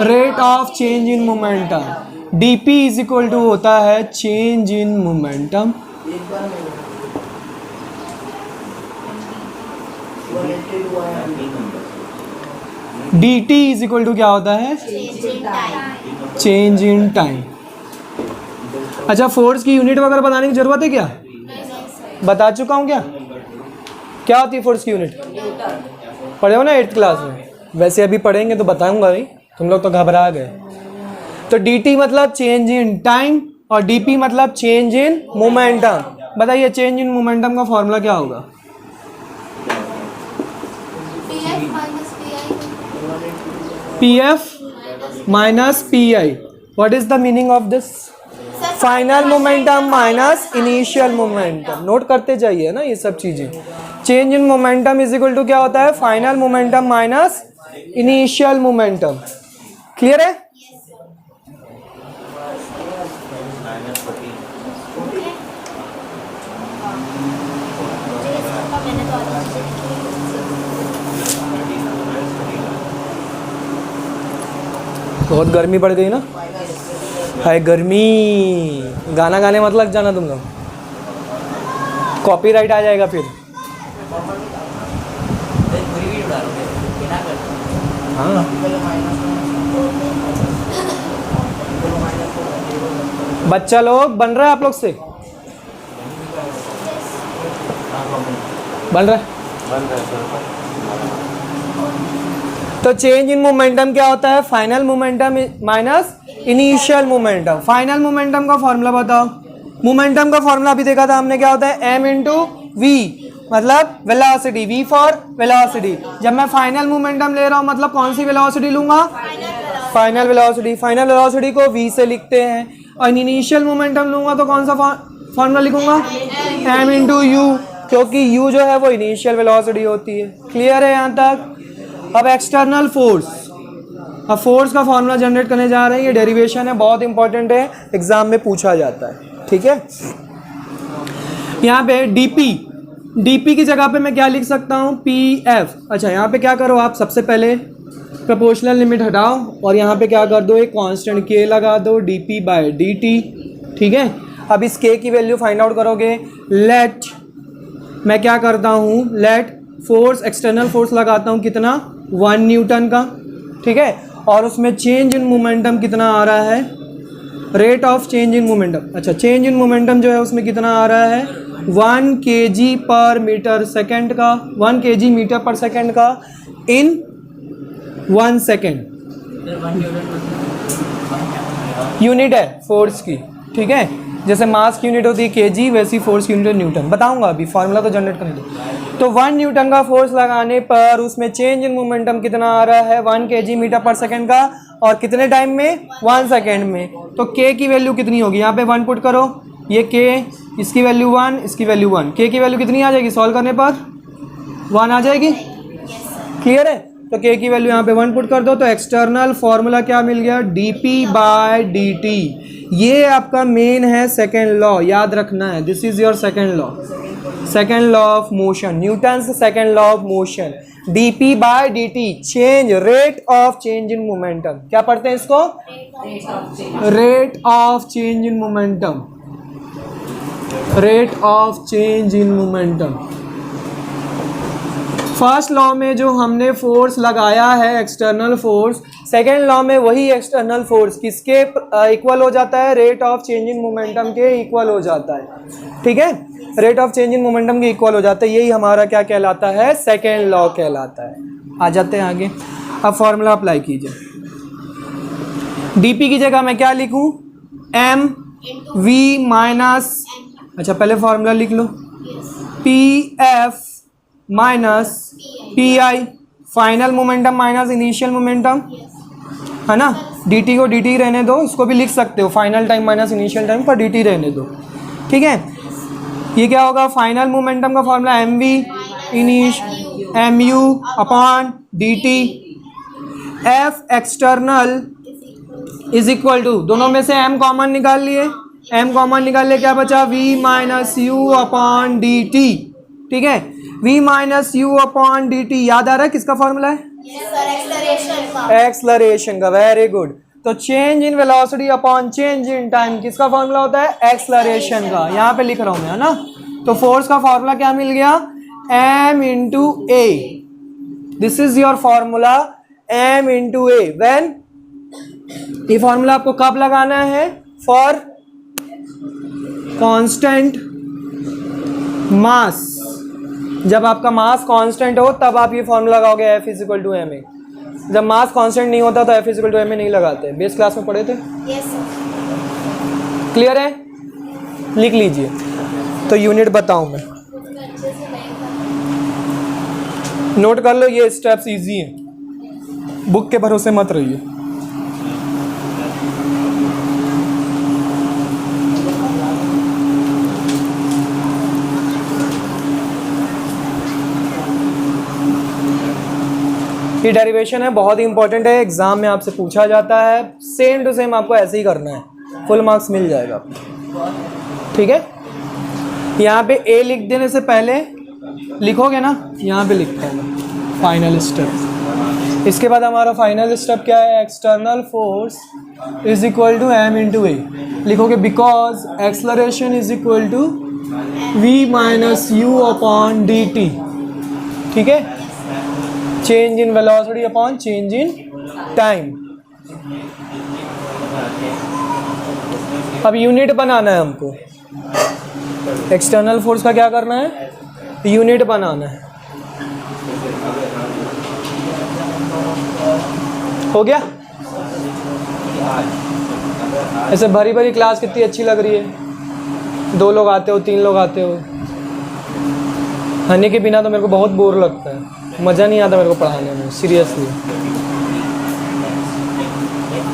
Rate of change in momentum. dp is equal to होता है change in momentum dt is equal to क्या होता है? Change in time. अच्छा, फोर्स की यूनिट वगैरह बताने की जरूरत है क्या? बता चुका हूँ क्या? क्या होती है फोर्स की यूनिट? पढ़े हो ना 8th क्लास में। वैसे अभी पढ़ेंगे तो बताऊंगा भाई, तुम लोग तो घबरा गए। तो dt मतलब चेंज इन टाइम और dp मतलब चेंज इन मोमेंटम। बताइए चेंज इन मोमेंटम का फॉर्मूला क्या होगा? pf minus pi। What is the meaning of this? Final momentum minus initial momentum. Note करते जाइए ना ये सब चीजें। Change in momentum is equal to क्या होता है? Final momentum minus initial momentum. Clear है? बहुत गर्मी पड़ गई ना, हाय गर्मी। गाना गाने मत लग जाना तुम लोग, कॉपीराइट आ जाएगा फिर। हाँ, बच्चा लोग बन रहा है आप लोग से? बन रहा है? तो चेंज इन मोमेंटम क्या होता है? Final momentum minus initial momentum. Final momentum का फॉर्मूला बताओ। मोमेंटम का फॉर्मूला अभी देखा था हमने, क्या होता है? m इंटू वी, मतलब वेलोसिटी। v for velocity. जब मैं फाइनल मोमेंटम ले रहा हूँ मतलब कौन सी वेलोसिटी लूंगा? Final velocity. फाइनल वेलोसिटी को v से लिखते हैं। और इनिशियल मोमेंटम लूंगा तो कौन सा फॉर्मूला लिखूंगा? m इंटू यू, क्योंकि u जो है वो इनिशियल वेलोसिटी होती है। क्लियर है यहाँ तक? अब एक्सटर्नल फोर्स। अब फोर्स का फॉर्मूला जनरेट करने जा रहे हैं। ये डेरिवेशन है, बहुत इंपॉर्टेंट है, एग्जाम में पूछा जाता है, ठीक है। यहाँ पे डीपी की जगह पे मैं क्या लिख सकता हूँ, पीएफ। अच्छा, यहाँ पे क्या करो आप, सबसे पहले प्रोपोर्शनल लिमिट हटाओ और यहाँ पे क्या कर दो, एक कांस्टेंट के लगा दो, डीपी बाय डी। ठीक है, अब इस के की वैल्यू फाइंड आउट करोगे। लेट, मैं क्या करता हूँ, लेट फोर्स, एक्सटर्नल फोर्स लगाता हूँ कितना, 1 न्यूटन का। ठीक है, और उसमें चेंज इन मोमेंटम कितना आ रहा है, rate of change in momentum. अच्छा, चेंज इन मोमेंटम जो है उसमें कितना आ रहा है, 1 kg पर मीटर सेकेंड का, 1 kg मीटर पर सेकेंड का इन 1 सेकेंड। यूनिट है फोर्स की। ठीक है, जैसे मास की यूनिट होती है केजी, वैसी फोर्स की यूनिट है न्यूटन। बताऊंगा अभी, फार्मूला तो जनरेट करने दो। तो 1 न्यूटन का फोर्स लगाने पर उसमें चेंज इन मोमेंटम कितना आ रहा है, 1 kg मीटर पर सेकेंड का, और कितने टाइम में, 1 सेकेंड में। तो के की वैल्यू कितनी होगी, यहाँ पे 1 पुट करो, ये के, इसकी वैल्यू 1, इसकी वैल्यू 1, के की वैल्यू कितनी आ जाएगी, सॉल्व करने पर 1 आ जाएगी। क्लियर है, तो के की वैल्यू यहाँ पे 1 पुट कर दो। तो एक्सटर्नल फॉर्मूला क्या मिल गया, डीपी बाय डी। ये आपका मेन है सेकेंड लॉ, याद रखना है, this is your second law, second law of motion, Newton's second law of motion. DP by D, change, rate of change in momentum. क्या पढ़ते हैं इसको, rate of change in momentum, rate of change in momentum. First law में जो हमने force लगाया है external force, second law में वही एक्सटर्नल फोर्स किसके इक्वल हो जाता है, rate of change in momentum के इक्वल हो जाता है। ठीक है, rate of change in momentum के इक्वल हो जाता है, यही हमारा क्या कहलाता है, सेकेंड लॉ कहलाता है। आ जाते हैं आगे, अब फॉर्मूला अप्लाई कीजिए। डीपी की जगह मैं क्या लिखूं, एम वी माइनस, अच्छा पहले फॉर्मूला लिख लो, P F minus P I, final momentum minus initial momentum, है ना। dt को dt रहने दो, इसको भी लिख सकते हो final time minus initial time, per dt रहने दो। ठीक है, ये क्या होगा, फाइनल मोमेंटम का फॉर्मूला एम वी इनिश M U upon D T, F external is equal to, दोनों में से m कॉमन निकाल लिए, m कॉमन निकाल लिए, क्या बचा, v minus U upon D T. ठीक है, v minus U upon D T, याद आ रहा है किसका फॉर्मूला है, एक्सलरेशन का, वेरी गुड। तो change in velocity upon change in time किसका फॉर्मूला होता है, एक्सलरेशन का, यहाँ पे लिख रहा हूँ मैं, है ना। तो फोर्स का फॉर्मूला क्या मिल गया, m into A, this is your formula, m into A. When, ये फॉर्मूला आपको कब लगाना है, फॉर कांस्टेंट मास, जब आपका मास कांस्टेंट हो तब आप ये फॉर्मूला लगाओगे, F is equal to M A. जब मास कांस्टेंट नहीं होता तो F is equal to M A नहीं लगाते, बेस क्लास में पढ़े थे। क्लियर है, लिख लीजिए। तो यूनिट बताऊं मैं, नोट कर लो, ये स्टेप्स इजी हैं, बुक के भरोसे मत रहिए। ये डेरिवेशन है, बहुत ही इंपॉर्टेंट है, एग्जाम में आपसे पूछा जाता है, सेम टू सेम आपको ऐसे ही करना है, फुल मार्क्स मिल जाएगा आपको। ठीक है, यहाँ पे ए लिख देने से पहले लिखोगे ना, यहाँ पे लिखता हूँ मैं फाइनल स्टेप। इसके बाद हमारा फाइनल स्टेप क्या है, external force is equal to M into A लिखोगे, because acceleration is equal to V minus U upon D T. ठीक है, change in velocity upon change in time. अब यूनिट बनाना है हमको, एक्सटर्नल फोर्स का क्या करना है, यूनिट बनाना है। हो गया, ऐसे भरी भरी क्लास कितनी अच्छी लग रही है, 2 लोग आते हो, 3 लोग आते हो, हनी के बिना तो मेरे को बहुत बोर लगता है, मज़ा नहीं आता मेरे को पढ़ाने में, सीरियसली।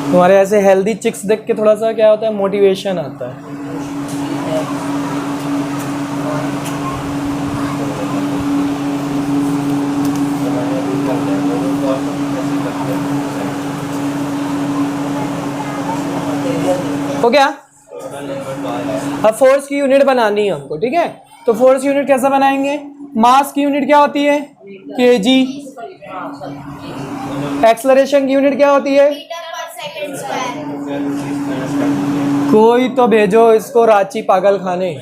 तुम्हारे ऐसे हेल्दी चिक्स देख के थोड़ा सा क्या होता है, मोटिवेशन आता है। हो गया, अब फोर्स की यूनिट बनानी है हमको। ठीक है, तो फोर्स यूनिट कैसे बनाएंगे? मास की यूनिट क्या होती है? केजी। एक्सेलरेशन की यूनिट क्या होती है? कोई तो भेजो इसको रांची पागल खाने।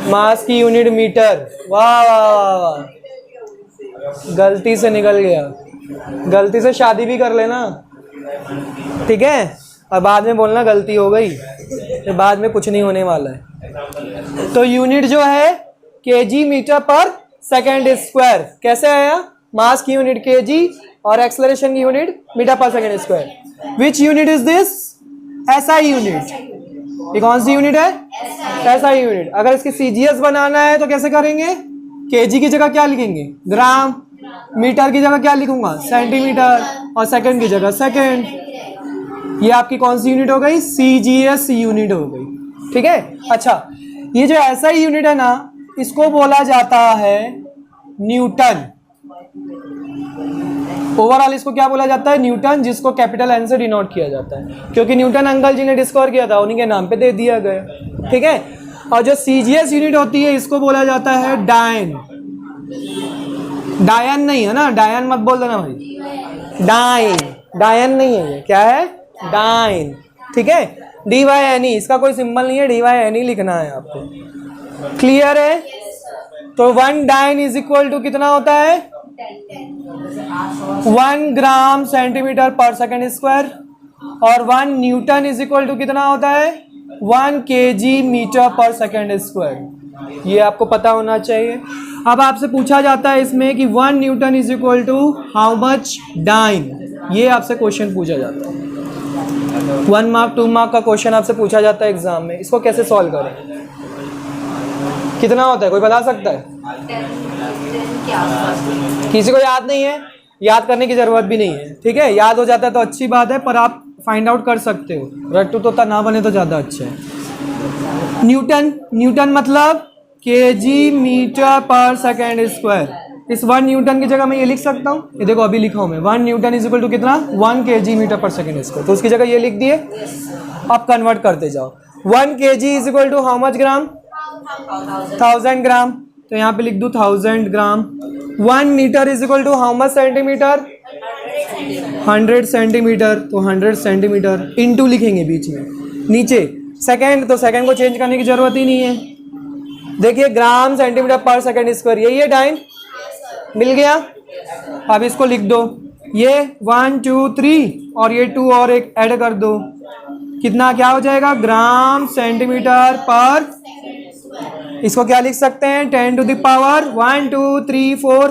मास की यूनिट मीटर। वाह वाह वाह वाह, गलती से निकल गया। गलती से शादी भी कर लेना, ठीक है? और बाद में बोलना गलती हो गई, तो बाद में कुछ नहीं होने वाला है। तो यूनिट जो है KG metre per second square. कैसे आया? मास की यूनिट केजी और एक्सेलरेशन की unit metre per second square. Which unit is this? SI unit. ये कौन सी यूनिट है? SI unit. अगर इसकी सीजीएस बनाना है तो कैसे करेंगे? केजी की जगह क्या लिखेंगे? ग्राम। मीटर की जगह क्या लिखूंगा? सेंटीमीटर। और सेकंड की जगह सेकंड। ये आपकी कौन सी यूनिट हो गई? सीजीएस यूनिट हो गई, ठीक है? अच्छा, ये जो एसआई यूनिट है ना, इसको बोला जाता है न्यूटन। ओवरऑल इसको क्या बोला जाता है? न्यूटन, जिसको कैपिटल एन से डिनोट किया जाता है, क्योंकि न्यूटन अंकल जी ने डिस्कवर किया था, उन्हीं के नाम पे दे दिया गया, ठीक है? और जो सीजीएस यूनिट होती है इसको बोला जाता है डायन। डायन नहीं है ना, डायन मत बोल देना भाई, डाइन। डायन नहीं है ये, क्या है? डाइन, ठीक है? DYNE, इसका कोई सिंबल नहीं है, DYNE लिखना है आपको। क्लियर है? तो 1 डाइन इज इक्वल टू कितना होता है? 1 ग्राम सेंटीमीटर पर सेकेंड स्क्वायर। और 1 न्यूटन इज इक्वल टू कितना होता है? 1 KG metre per second square. ये आपको पता होना चाहिए। अब आपसे पूछा जाता है इसमें कि 1 Newton is equal to how much dyne. ये आपसे क्वेश्चन पूछा जाता है। 1 मार्क 2 मार्क का क्वेश्चन आपसे पूछा जाता है एग्जाम में। इसको कैसे सॉल्व करें? कितना होता है, कोई बता सकता है? किसी को याद नहीं है? याद करने की जरूरत भी नहीं है, ठीक है? याद हो जाता है तो अच्छी बात है, पर आप फाइंड आउट कर सकते हो। रट्टू तोता ना बने तो ज़्यादा अच्छा है। न्यूटन, न्यूटन मतलब KG metre per second square. इस 1 न्यूटन की जगह मैं ये लिख सकता हूँ, ये देखो अभी लिखा हूँ मैं, 1 न्यूटन इज इक्वल टू कितना? 1 KG metre per second square. तो उसकी जगह ये लिख दिए। अब कन्वर्ट करते जाओ। 1 KG is equal to how much gram? 1000 gram. तो यहाँ पे लिख दूँ 1000 gram. 1 metre is equal to how much centimetre? 100 centimetre. तो 100 सेंटीमीटर इंटू लिखेंगे बीच में। नीचे सेकेंड, तो सेकेंड को चेंज करने की जरूरत ही नहीं है। देखिए ग्राम सेंटीमीटर पर सेकेंड स्क्वायर, यही है डाइन। मिल गया। अब इसको लिख दो, ये 1 2 3 और ये 2 और एक ऐड कर दो, कितना क्या हो जाएगा? ग्राम सेंटीमीटर पर। इसको क्या लिख सकते हैं? 10 to the power 1 2 3 4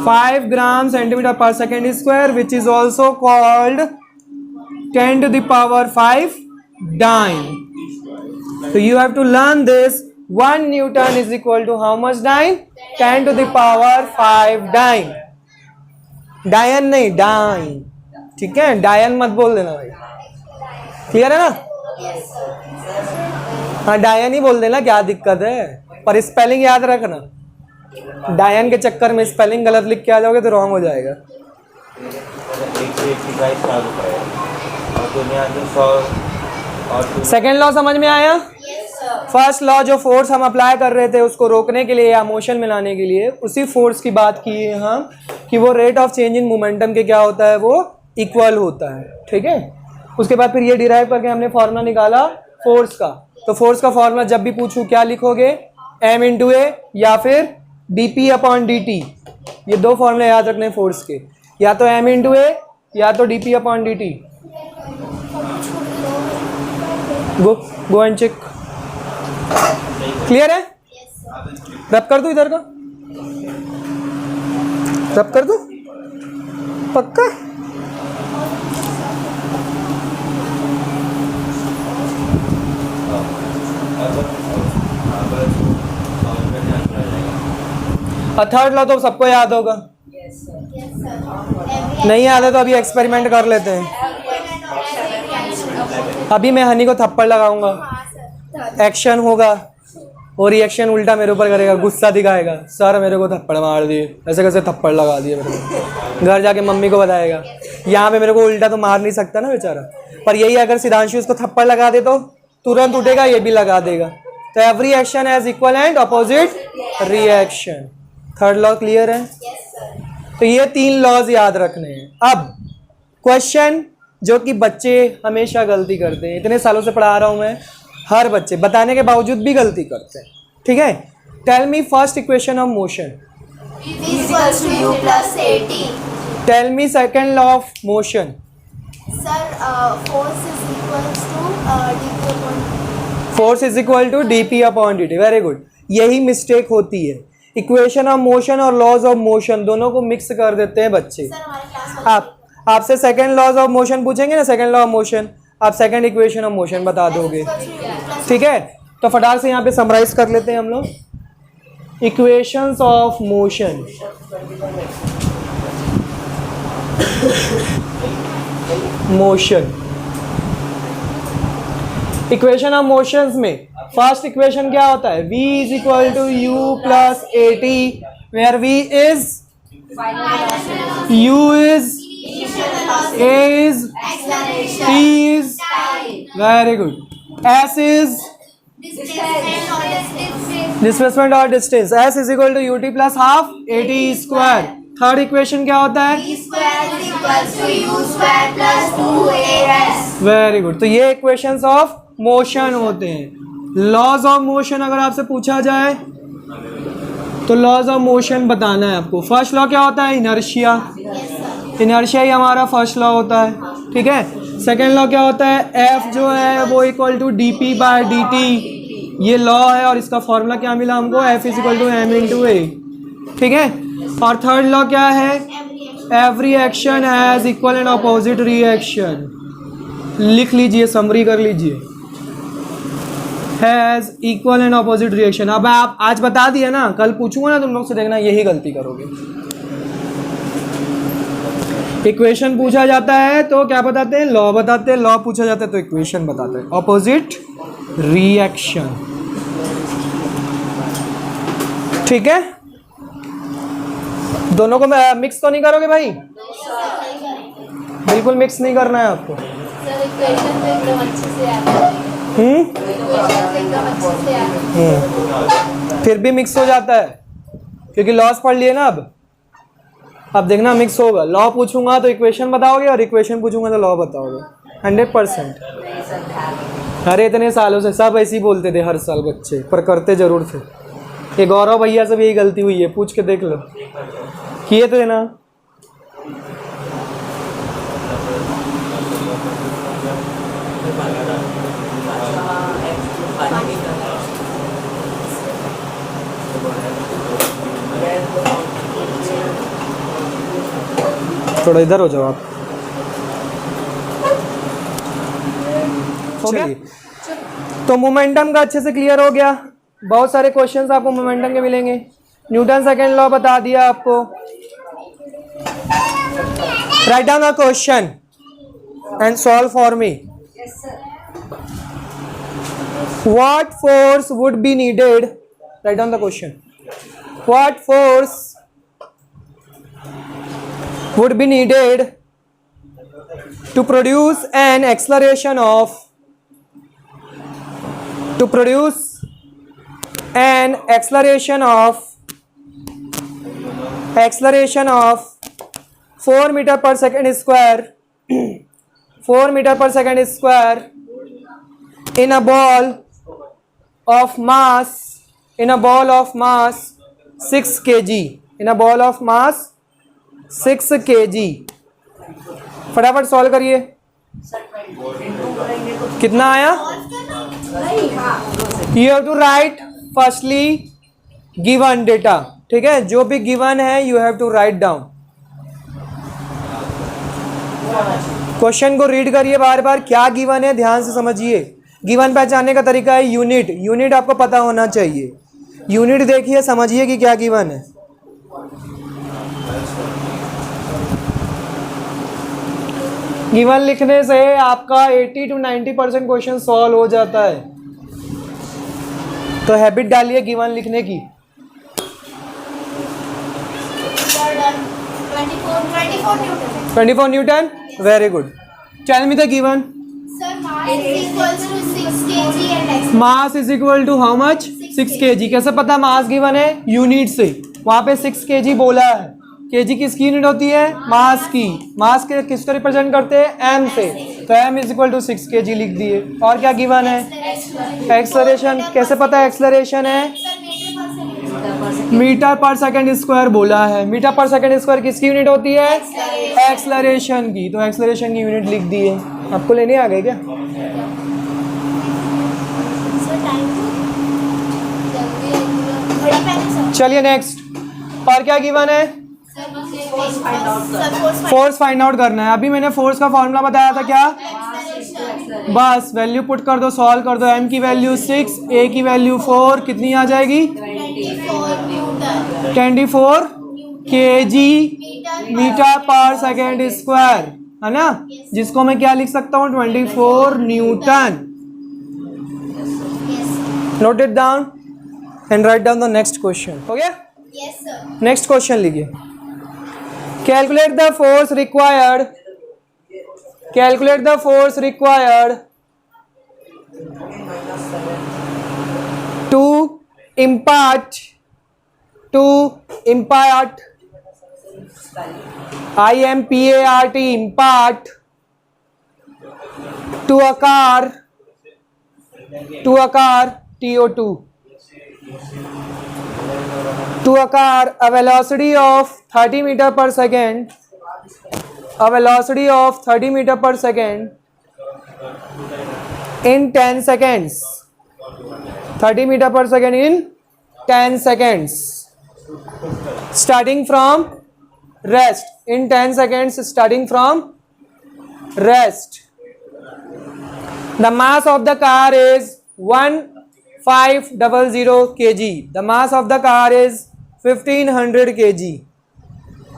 5 gram centimetre per second square, which is also called 10 to the power 5 dyne. So you have to learn this. 1 Newton is equal to how much dyne? 10 to the power 5 dyne. डायन नहीं, dine, ठीक है? डायन मत बोल देना भाई। Clear है ना? हाँ, डायन ही बोल देना, क्या दिक्कत है? पर स्पेलिंग याद रखना। डायन के चक्कर में स्पेलिंग गलत लिख के आ जाओगे तो रॉन्ग हो जाएगा। सेकेंड लॉ समझ में आया? फर्स्ट लॉ जो फोर्स हम अप्लाई कर रहे थे उसको रोकने के लिए या मोशन में लाने के लिए, उसी फोर्स की बात की है हम कि वो rate of change in momentum के क्या होता है? वो इक्वल होता है, ठीक है? उसके बाद फिर ये डिराइव करके हमने फॉर्मूला निकाला फोर्स का। तो फोर्स का फॉर्मूला जब भी पूछूं क्या लिखोगे? m इंटू ए या फिर dp अपॉन dt। ये दो फॉर्मूले याद रखने फोर्स के, या तो m इंटू ए या तो dp upon dt। Go and check. Clear है? रब कर दूं इधर का? रब कर दूं? पक्का? थर्ड लॉ तो सबको याद होगा। नहीं याद है तो अभी एक्सपेरिमेंट कर लेते हैं। अभी मैं हनी को थप्पड़ लगाऊंगा, एक्शन होगा और रिएक्शन उल्टा मेरे ऊपर करेगा, गुस्सा दिखाएगा, सर मेरे को थप्पड़ मार दिए, ऐसे कैसे थप्पड़ लगा दिए मेरे को। घर जाके मम्मी को बताएगा। यहाँ पे मेरे को उल्टा तो मार नहीं सकता ना बेचारा, पर यही अगर सिद्धांशु उसको थप्पड़ लगा दे तो तुरंत उठेगा, ये भी लगा देगा। तो every action has equal and opposite reaction. Third law clear है? तो ये 3 लॉज याद रखने हैं। अब क्वेश्चन जो कि बच्चे हमेशा गलती करते हैं, इतने सालों से पढ़ा रहा हूं मैं, हर बच्चे बताने के बावजूद भी गलती करते हैं, ठीक है। Tell me first equation of motion. u plus 80. Tell me second law of motion. Sir, force is equals to dp upon force is equal to dp upon dt। Very good. यही मिस्टेक होती है, equation of motion और laws of motion दोनों को mix कर देते हैं बच्चे। Sir, हमारे क्लास वाले आपसे सेकंड लॉज ऑफ मोशन पूछेंगे ना, सेकंड लॉ ऑफ मोशन, आप सेकंड इक्वेशन ऑफ मोशन बता दोगे, ठीक है। तो फटाक से यहाँ पे समराइज कर लेते हैं हम लोग equations of motion. Motion equation of motions में फर्स्ट इक्वेशन क्या होता है? v is equal to u plus 80 where v is u is a is t is very good, s is displacement और distance, s is equal to ut plus half 80 square. Third equation क्या होता है? Very good. तो ये equations of motion होते हैं। Laws of motion अगर आपसे पूछा जाए तो लॉज ऑफ मोशन बताना है आपको। फर्स्ट लॉ क्या होता है? इनर्शिया। इनर्शिया ही हमारा फर्स्ट लॉ होता है, ठीक है। सेकेंड लॉ क्या होता है? एफ जो है वो equal to D P by D T, ये लॉ है और इसका फॉर्मूला क्या मिला हमको? F is equal to M into A, ठीक है। और थर्ड लॉ क्या है? Every action has equal and opposite reaction. लिख लीजिए, समरी कर लीजिए, has equal and opposite reaction. अब आप आज बता दिया ना, कल पूछूंगा ना तुम लोग से, देखना यही गलती करोगे। इक्वेशन पूछा जाता है तो क्या बताते हैं? लॉ बताते हैं। लॉ पूछा जाता है तो इक्वेशन बताते हैं, अपोजिट रिएक्शन, ठीक है। दोनों को मिक्स तो नहीं करोगे भाई? बिल्कुल मिक्स नहीं करना है आपको। सर इक्वेशन तो एकदम अच्छे से आता है। इक्वेशन एकदम अच्छे से आता है। फिर भी मिक्स हो जाता है क्योंकि लॉस पढ़ लिए ना। अब देखना मिक्स होगा। लॉ पूछूंगा तो इक्वेशन बताओगे और इक्वेशन पूछूंगा तो लॉ बताओगे 100%। अरे इतने सालों से सब ऐसे ही बोलते थे हर साल बच्चे, पर करते जरूर थे। ये गौरव भैया से भी यही गलती हुई है, पूछ के देख लो, किए थे ना। थोड़ा इधर हो जाओ आप। हो गया? तो मोमेंटम का अच्छे से क्लियर हो गया। बहुत सारे क्वेश्चंस आपको मोमेंटम के मिलेंगे। न्यूटन सेकंड लॉ बता दिया आपको। Write down a question and solve for me. What force would be needed? Right down the question. What force would be needed to produce an acceleration of 4 meter per second square 4 meter per second square in a ball of mass 6 kg, in a ball of mass 6 kg। फटाफट solve करिए। कितना आया? You have to write firstly given data, ठीक है। जो भी given है you have to write down. Question को रीड करिए बार बार, क्या गिवन है ध्यान से समझिए। गिवन पहचानने का तरीका है यूनिट। यूनिट आपको पता होना चाहिए। यूनिट देखिए, समझिए कि क्या गिवन है। गिवन लिखने से आपका 80 to 90% क्वेश्चन सॉल्व हो जाता है। तो हैबिट डालिए गिवन लिखने की। 24 newton. 24 newton, very good. Tell me the given. Sir It's equals to 6 kg and x. Mass is equal to how much 6 kg। कैसे पता मास गिवन है? यूनिट से, वहां पे 6 kg बोला है। kg किसकी यूनिट होती है? मास की। मास के किसको रिप्रेजेंट करते हैं? m से, तो m is equal to 6 kg लिख दिए। और क्या गिवन है? एक्सलरेशन। कैसे पता है एक्सलरेशन है? मीटर पर सेकंड स्क्वायर बोला है। मीटर पर सेकंड स्क्वायर किसकी यूनिट होती है? एक्सलरेशन की। तो एक्सलरेशन की यूनिट लिख दी है। आपको लेने आ गए क्या? चलिए नेक्स्ट। और क्या गिवन है? फोर्स फाइंड आउट करना है। अभी मैंने फोर्स का फॉर्मूला बताया था क्या? बस वैल्यू पुट कर दो, सॉल्व कर दो। m की वैल्यू 6, a की वैल्यू 4, कितनी आ जाएगी? 24 kg metre per second square, है ना? जिसको मैं क्या लिख सकता हूँ? 24 newton. Note it down and write down the next question. हो गया? Yes, sir. नेक्स्ट क्वेश्चन लिखिए। Calculate the force required, calculate the force required to impart impart to a car TO2 to a car a velocity of 30 meter per second, a velocity of 30 meter per second in 10 seconds, 30 meter per second in 10 seconds, starting from rest, in 10 seconds starting from rest. The mass of the car is 1500 kg. The mass of the car is 1500 kg.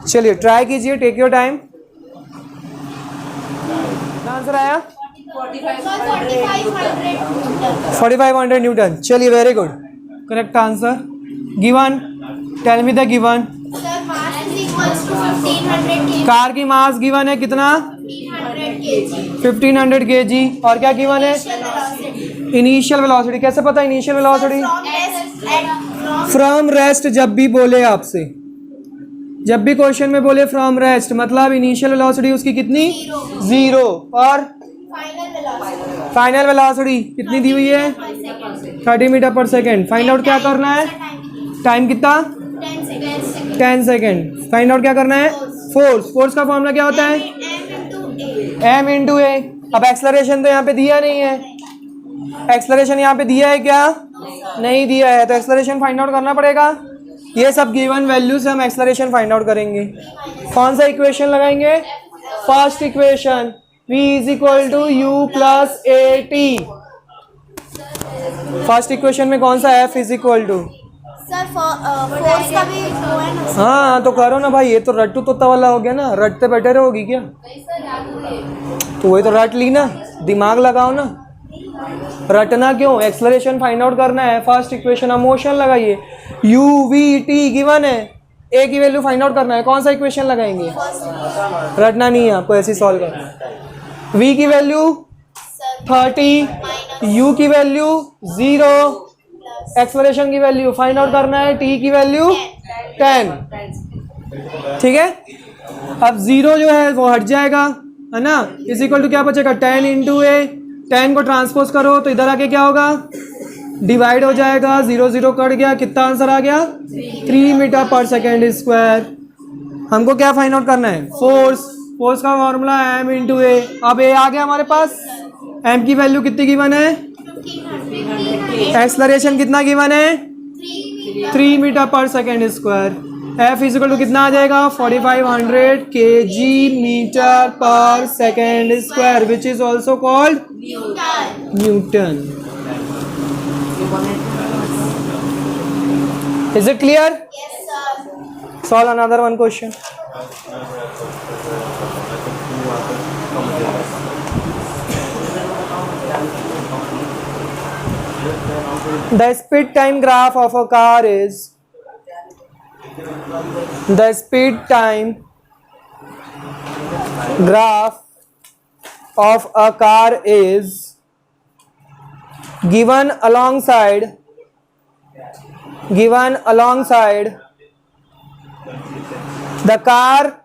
चलिए try कीजिए, take your time. Answer आया 4500 newton. चलिए very good, correct answer. Given, tell me the given. Sir, mass is equals to 1500 kg. Car की mass given है कितना? 1500 kg. 1500 kg। और क्या given है? Initial velocity. Initial velocity. कैसे पता initial velocity? From rest at from rest जब भी बोले आपसे, जब भी क्वेश्चन में बोले फ्रॉम रेस्ट, मतलब इनिशियल वेलोसिटी उसकी कितनी? 0। और final velocity. फाइनल वेलोसिटी कितनी दी हुई है? 30 metre per second. Find out क्या करना है? टाइम कितना? 10 seconds. 10 सेकेंड। फाइंड आउट क्या करना है? फोर्स। फोर्स का फॉर्मूला क्या होता है? m into a. अब एक्सलरेशन तो यहाँ पे दिया नहीं है, एक्सलरेशन यहाँ पे दिया है क्या? नहीं दिया है, तो एक्सलरेशन फाइंड आउट करना पड़ेगा। ये सब गिवन वैल्यू से हम एक्सलरेशन फाइंड आउट करेंगे। कौन सा इक्वेशन लगाएंगे? First equation, v is equal to u plus a t. First equation में कौन सा? f is equal to, sir force का भी वो है ना। हाँ तो करो ना भाई, ये तो रट्टू तोता वाला हो गया ना, रटते बैठे रहोगी क्या? तो वही तो रट ली ना, दिमाग लगाओ ना। रटना क्यों? एक्सलरेशन फाइंड आउट करना है। फर्स्ट इक्वेशन ऑफ मोशन लगाइए, u v t गिवन है, a की वैल्यू फाइंड आउट करना है। कौन सा इक्वेशन लगाएंगे? रटना नहीं है आपको, ऐसे सॉल्व करना है। v की वैल्यू 30, u की वैल्यू 0, एक्सलरेशन की वैल्यू फाइंड आउट करना है, t की वैल्यू 10। ठीक है, अब 0 जो है वो हट जाएगा, है ना? इज इक्वल टू क्या बचेगा? 10 इंटू ए। 10 को ट्रांसपोज करो तो इधर आके क्या होगा? डिवाइड हो जाएगा, 0 0 कट गया, कितना आंसर आ गया? 3 मीटर पर सेकेंड स्क्वायर। हमको क्या फाइंड आउट करना है? फोर्स। फोर्स का फॉर्मूला m इंटू ए। अब ए आ गया हमारे पास। m की वैल्यू कितनी गिवन है? 1500. एक्सलरेशन कितना गिवन है? 3 metre per second square. f is equal to कितना आ जाएगा? 4500 kg metre per second square, which is also called newton. Is it clear? Yes, sir. Solve another one question. The speed time graph of a car is, the speed time graph of a car is given alongside the car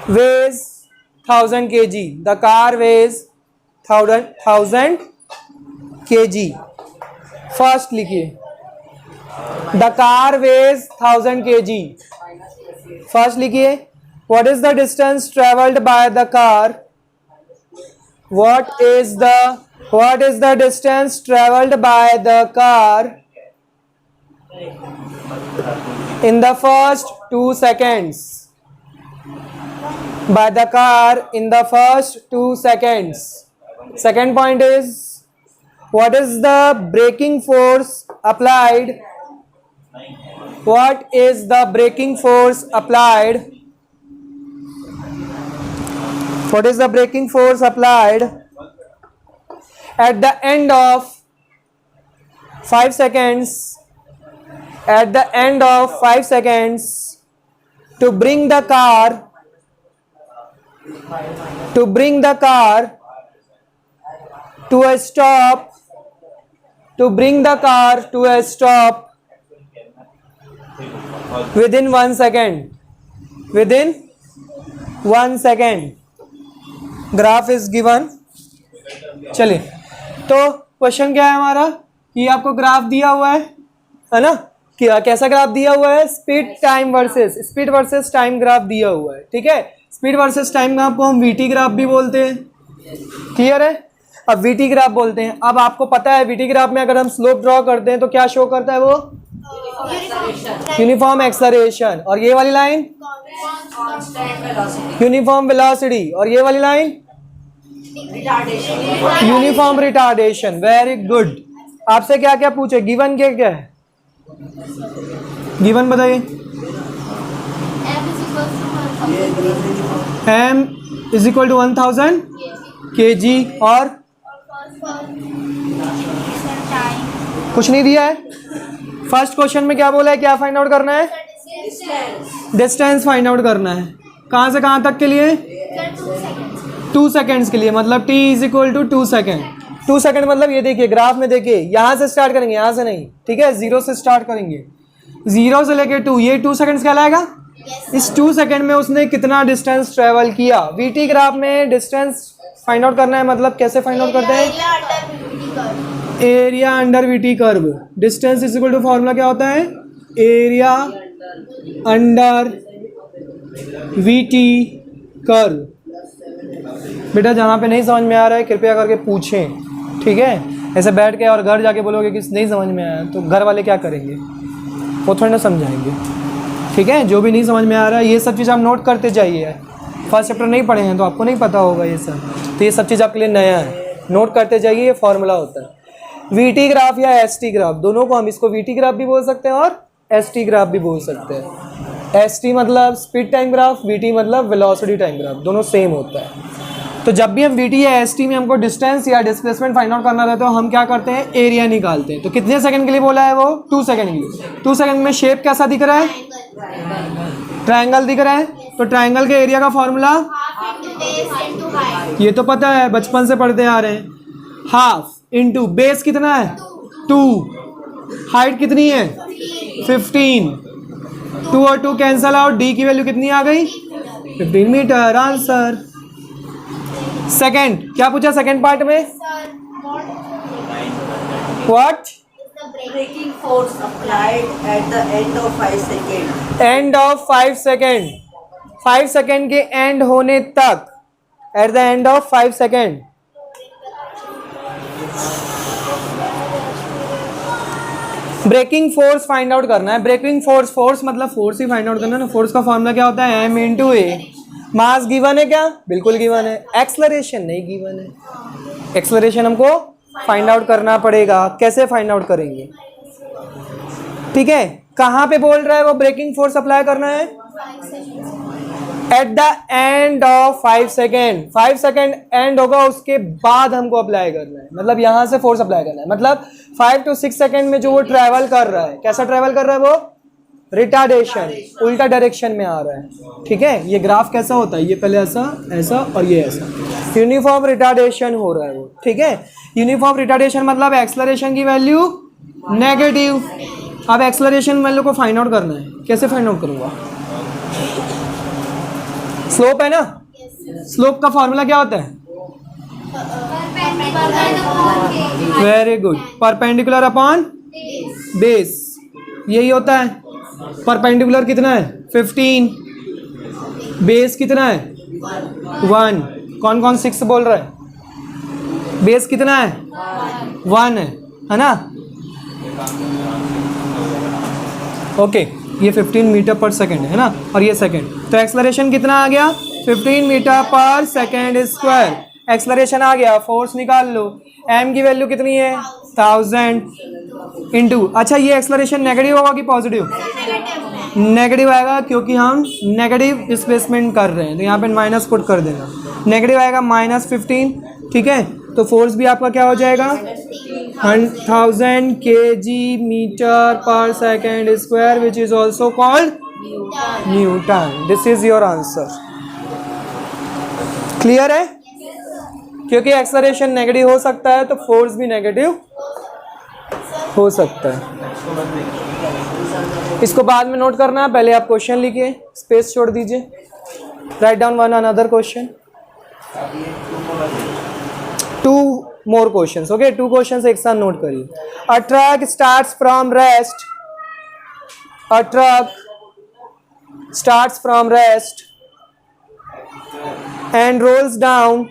weighs 1000 kg. The car weighs 1000 kg. First लिखिए, the car weighs 1000 kg. First लिखिए, what is the distance traveled by the car? What is the distance traveled by the car in the first 2 seconds? By the car in the first 2 seconds. Second point is, what is the braking force applied? What is the braking force applied? What is the braking force applied at the end of 5 seconds? At the end of 5 seconds to bring the car to a stop, within 1 second. Within 1 second. Graph is given. चलिए, तो question क्या है हमारा कि आपको graph दिया हुआ है ना, क्या कैसा ग्राफ दिया हुआ है? स्पीड वर्सेस टाइम ग्राफ दिया हुआ है. ठीक है, स्पीड वर्सेस टाइम ग्राफ को हम वीटी ग्राफ भी बोलते हैं. क्लियर है? अब वीटी ग्राफ बोलते हैं. अब आपको पता है वीटी ग्राफ में अगर हम स्लोप ड्रॉ करते हैं तो क्या शो करता है? वो यूनिफॉर्म एक्सेलरेशन. और ये वाली लाइन यूनिफॉर्म वेलोसिटी. और ये वाली line uniform retardation. Very good. आपसे क्या क्या पूछे? गिवन क्या है? गिवन बताइए. m is equal to 1000 kg. और कुछ नहीं दिया है. फर्स्ट क्वेश्चन में क्या बोला है? क्या फाइंड आउट करना है? डिस्टेंस फाइंड आउट करना है. कहाँ से कहाँ तक के लिए? 2 सेकेंड्स के लिए. मतलब t is equal to 2 second. 2 second मतलब ये देखिए, ग्राफ में देखिए, यहाँ से स्टार्ट करेंगे, यहाँ से नहीं. ठीक है, 0 से स्टार्ट करेंगे. 0 से लेके 2, ये 2 सेकेंड्स कहलाएगा. इस 2 सेकेंड में उसने कितना डिस्टेंस ट्रेवल किया. वीटी ग्राफ में डिस्टेंस फाइंड आउट करना है. मतलब कैसे फाइंड आउट करते हैं? Area under VT curve. Distance is equal to formula क्या होता है? Area under VT curve. बेटा जहाँ पे नहीं समझ में आ रहा है कृपया करके पूछें. ठीक है, ऐसे बैठ के और घर जाके बोलोगे कि नहीं समझ में आया तो घर वाले क्या करेंगे? वो थोड़ी ना समझाएंगे. ठीक है, जो भी नहीं समझ में आ रहा है ये सब चीज़ आप नोट करते जाइए. फर्स्ट चैप्टर नहीं पढ़े हैं तो आपको नहीं पता होगा ये सब, तो ये सब चीज़ आपके लिए नया है. नोट करते जाइए, ये फॉर्मूला होता है. वीटी ग्राफ या एसटी ग्राफ, दोनों को हम इसको वीटी ग्राफ भी बोल सकते हैं और एसटी ग्राफ भी बोल सकते हैं. एसटी मतलब स्पीड टाइम ग्राफ, वीटी मतलब वेलोसिटी टाइम ग्राफ. दोनों सेम होता है. तो जब भी हम वीटी या एसटी में हमको डिस्टेंस या डिस्प्लेसमेंट फाइंड आउट करना रहता है तो हम क्या करते हैं? एरिया निकालते हैं. तो कितने सेकंड के लिए बोला है वो? 2 सेकंड के लिए. 2 सेकंड में शेप कैसा दिख रहा है? ट्रायंगल दिख रहा है. तो ट्रायंगल के एरिया का फॉर्मूला ये तो पता है, बचपन से पढ़ते आ रहे हैं. हाफ इंटू बेस कितना है? 2. हाइट कितनी है? 15. 2 और 2 कैंसल आउट. डी की वैल्यू कितनी आ गई? 15 मीटर. आंसर. सेकंड क्या पूछा सेकंड पार्ट में? What? Braking force applied at the end of 5 seconds. End of 5 second. 5 second के एंड होने तक. At the end of 5 second. Braking force find out करना है. ब्रेकिंग फोर्स मतलब फोर्स ही फाइंड आउट करना है ना. फोर्स का फॉर्मूला क्या होता है? m इंटू ए. मास गिवन है क्या? बिल्कुल गिवन है. एक्सलरेशन नहीं गिवन है. एक्सलरेशन हमको फाइंड आउट करना पड़ेगा. कैसे फाइंड आउट करेंगे? ठीक है, कहाँ पे बोल रहा है वो ब्रेकिंग फोर्स अप्लाई करना है? Eight the end of 5 second. 5 second and होगा, उसके बाद हमको अप्लाई करना है. मतलब यहाँ से फोर्स अप्लाई करना है. मतलब 5 to 6 सेकेंड में जो वो ट्रैवल कर रहा है, कैसा ट्रैवल कर रहा है वो? रिटार्डेशन, उल्टा डायरेक्शन में आ रहा है, ठीक है। ये ग्राफ कैसा होता है, ये पहले ऐसा, ऐसा और ये ऐसा, यूनिफॉर्म रिटार्डेशन हो रहा है वो, ठीक है। यूनिफॉर्म रिटार्डेशन मतलब एक्सलरेशन की वैल्यू नेगेटिव। अब एक्सलरेशन वैल्यू को फाइंड आउट करना है, कैसे फाइंड आउट करूँगा? स्लोप है ना, स्लोप का फॉर्मूला क्या होता है? Very good, perpendicular upon base, यही होता है। परपेंडिकुलर कितना है? 15, बेस कितना है? 1। कौन कौन 6 बोल रहा है? बेस कितना है? 1 है ना? ओके, ये 15 मीटर पर सेकेंड है ना, और ये सेकेंड, तो एक्सलरेशन कितना आ गया? 15 metre per second square. Acceleration आ गया, फोर्स निकाल लो। एम की वैल्यू कितनी है? 1000 इंटू, अच्छा ये एक्सलरेशन नेगेटिव होगा कि पॉजिटिव? नेगेटिव आएगा, क्योंकि हम नेगेटिव डिस्प्लेसमेंट कर रहे हैं, तो यहाँ पे माइनस पुट कर देना, नेगेटिव आएगा -15, ठीक है। तो फोर्स भी आपका क्या हो जाएगा? 1000 kg metre per second square, which is also called Newton. This is your answer. Clear है? क्योंकि एक्सलरेशन नेगेटिव हो सकता है तो फोर्स भी नेगेटिव हो सकता है। इसको बाद में नोट करना है, पहले आप क्वेश्चन लिखिए, स्पेस छोड़ दीजिए। Write down one another question, 2 more questions, okay? 2 questions एक साथ नोट करिए। A truck starts from rest. A truck starts from rest and rolls down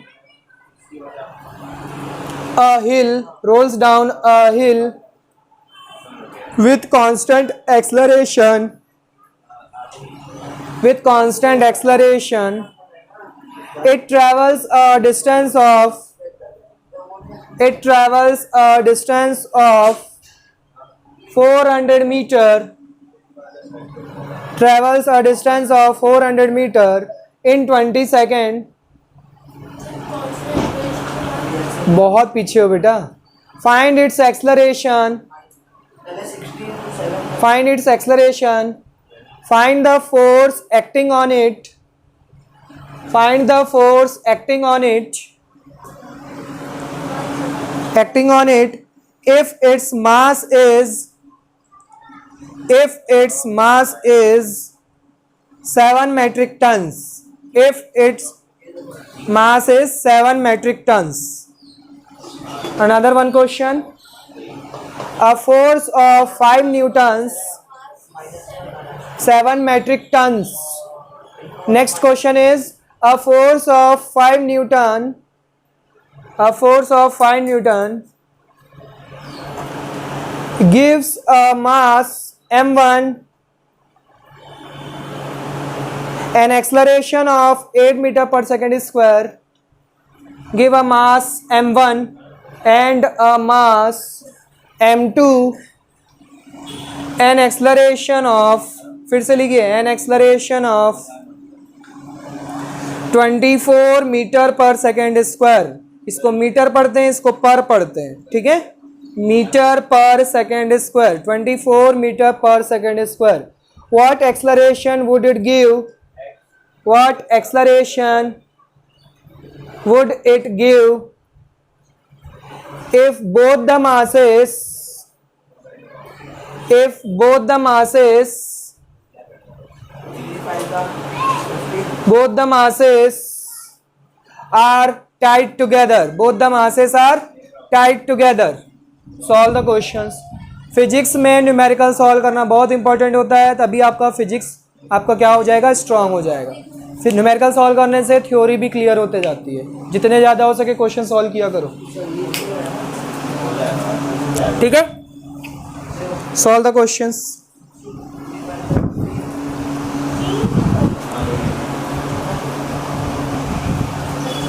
a hill. Rolls down a hill with constant acceleration. With constant acceleration, it travels a distance of. It travels a distance of 400 meter. Travels a distance of 400 meter in 20 second. बहुत पीछे हो बेटा। Find its acceleration. Find its acceleration. Find the force acting on it. Find the force acting on it. Acting on it if its mass is 7 metric tons. If its mass is 7 metric tons. Another one question. A force of 5 newtons, 7 metric tons. Next question is a force of 5 newton. A force of 5 newton gives a mass m1, an acceleration of 8 meter per second square. Give a mass m1 and a mass m2, an acceleration of, फिर से लिखिए, an acceleration of 24 metre per second square. इसको metre पढ़ते हैं, इसको पर पढ़ते हैं, ठीक है। Metre per second square, 24 metre per second square. What acceleration would it give? What acceleration would it give if both the masses, are tied together? Both the masses are tied together. Solve the questions. Physics में numerical solve करना बहुत important होता है, तभी आपका physics आपका क्या हो जाएगा? स्ट्रांग हो जाएगा। फिर न्यूमेरिकल सॉल्व करने से थ्योरी भी क्लियर होते जाती है। जितने ज़्यादा हो सके क्वेश्चन सॉल्व किया करो, ठीक है। Solve the questions.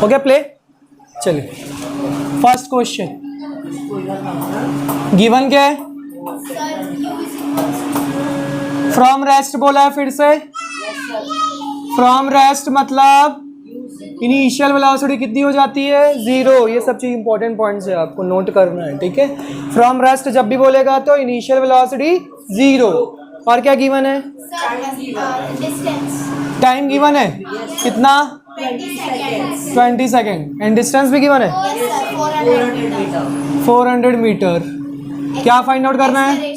हो गया प्ले? चलिए फर्स्ट क्वेश्चन गिवन क्या है? फ्रॉम रेस्ट बोला है, फिर से फ्रॉम रेस्ट मतलब इनिशियल वेलोसिटी कितनी हो जाती है? 0। ये सब चीज इंपॉर्टेंट पॉइंट्स है, आपको नोट करना है, ठीक है। फ्रॉम रेस्ट जब भी बोलेगा तो इनिशियल वेलोसिटी 0, और क्या गिवन है? डिस्टेंस टाइम गिवन है कितना? 20 seconds 20 सेकेंड। एंड डिस्टेंस भी गिवन है 400 मीटर 400 मीटर। क्या फाइंड आउट करना है?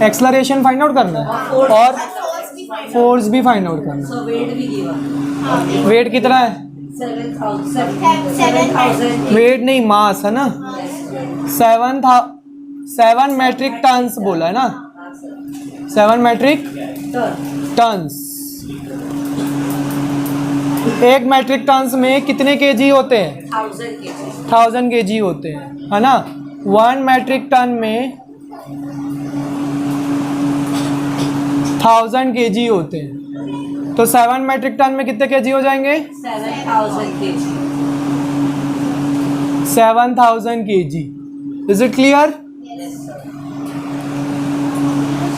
एक्सलरेशन फाइंड आउट करना है और फोर्स भी फाइंड आउट करना सो वेट भी गिवन है। वेट कितना है? 7,000 वेट नहीं, मास है ना। 7 मेट्रिक टन्स बोला है ना, 7 मेट्रिक टन्स। एक मेट्रिक टन्स में कितने केजी होते हैं? 1000 केजी होते हैं, है ना। 1 मेट्रिक टन में 1000 केजी होते हैं, तो 7 मेट्रिक टन में कितने केजी हो जाएंगे? 7000 केजी। Is it clear?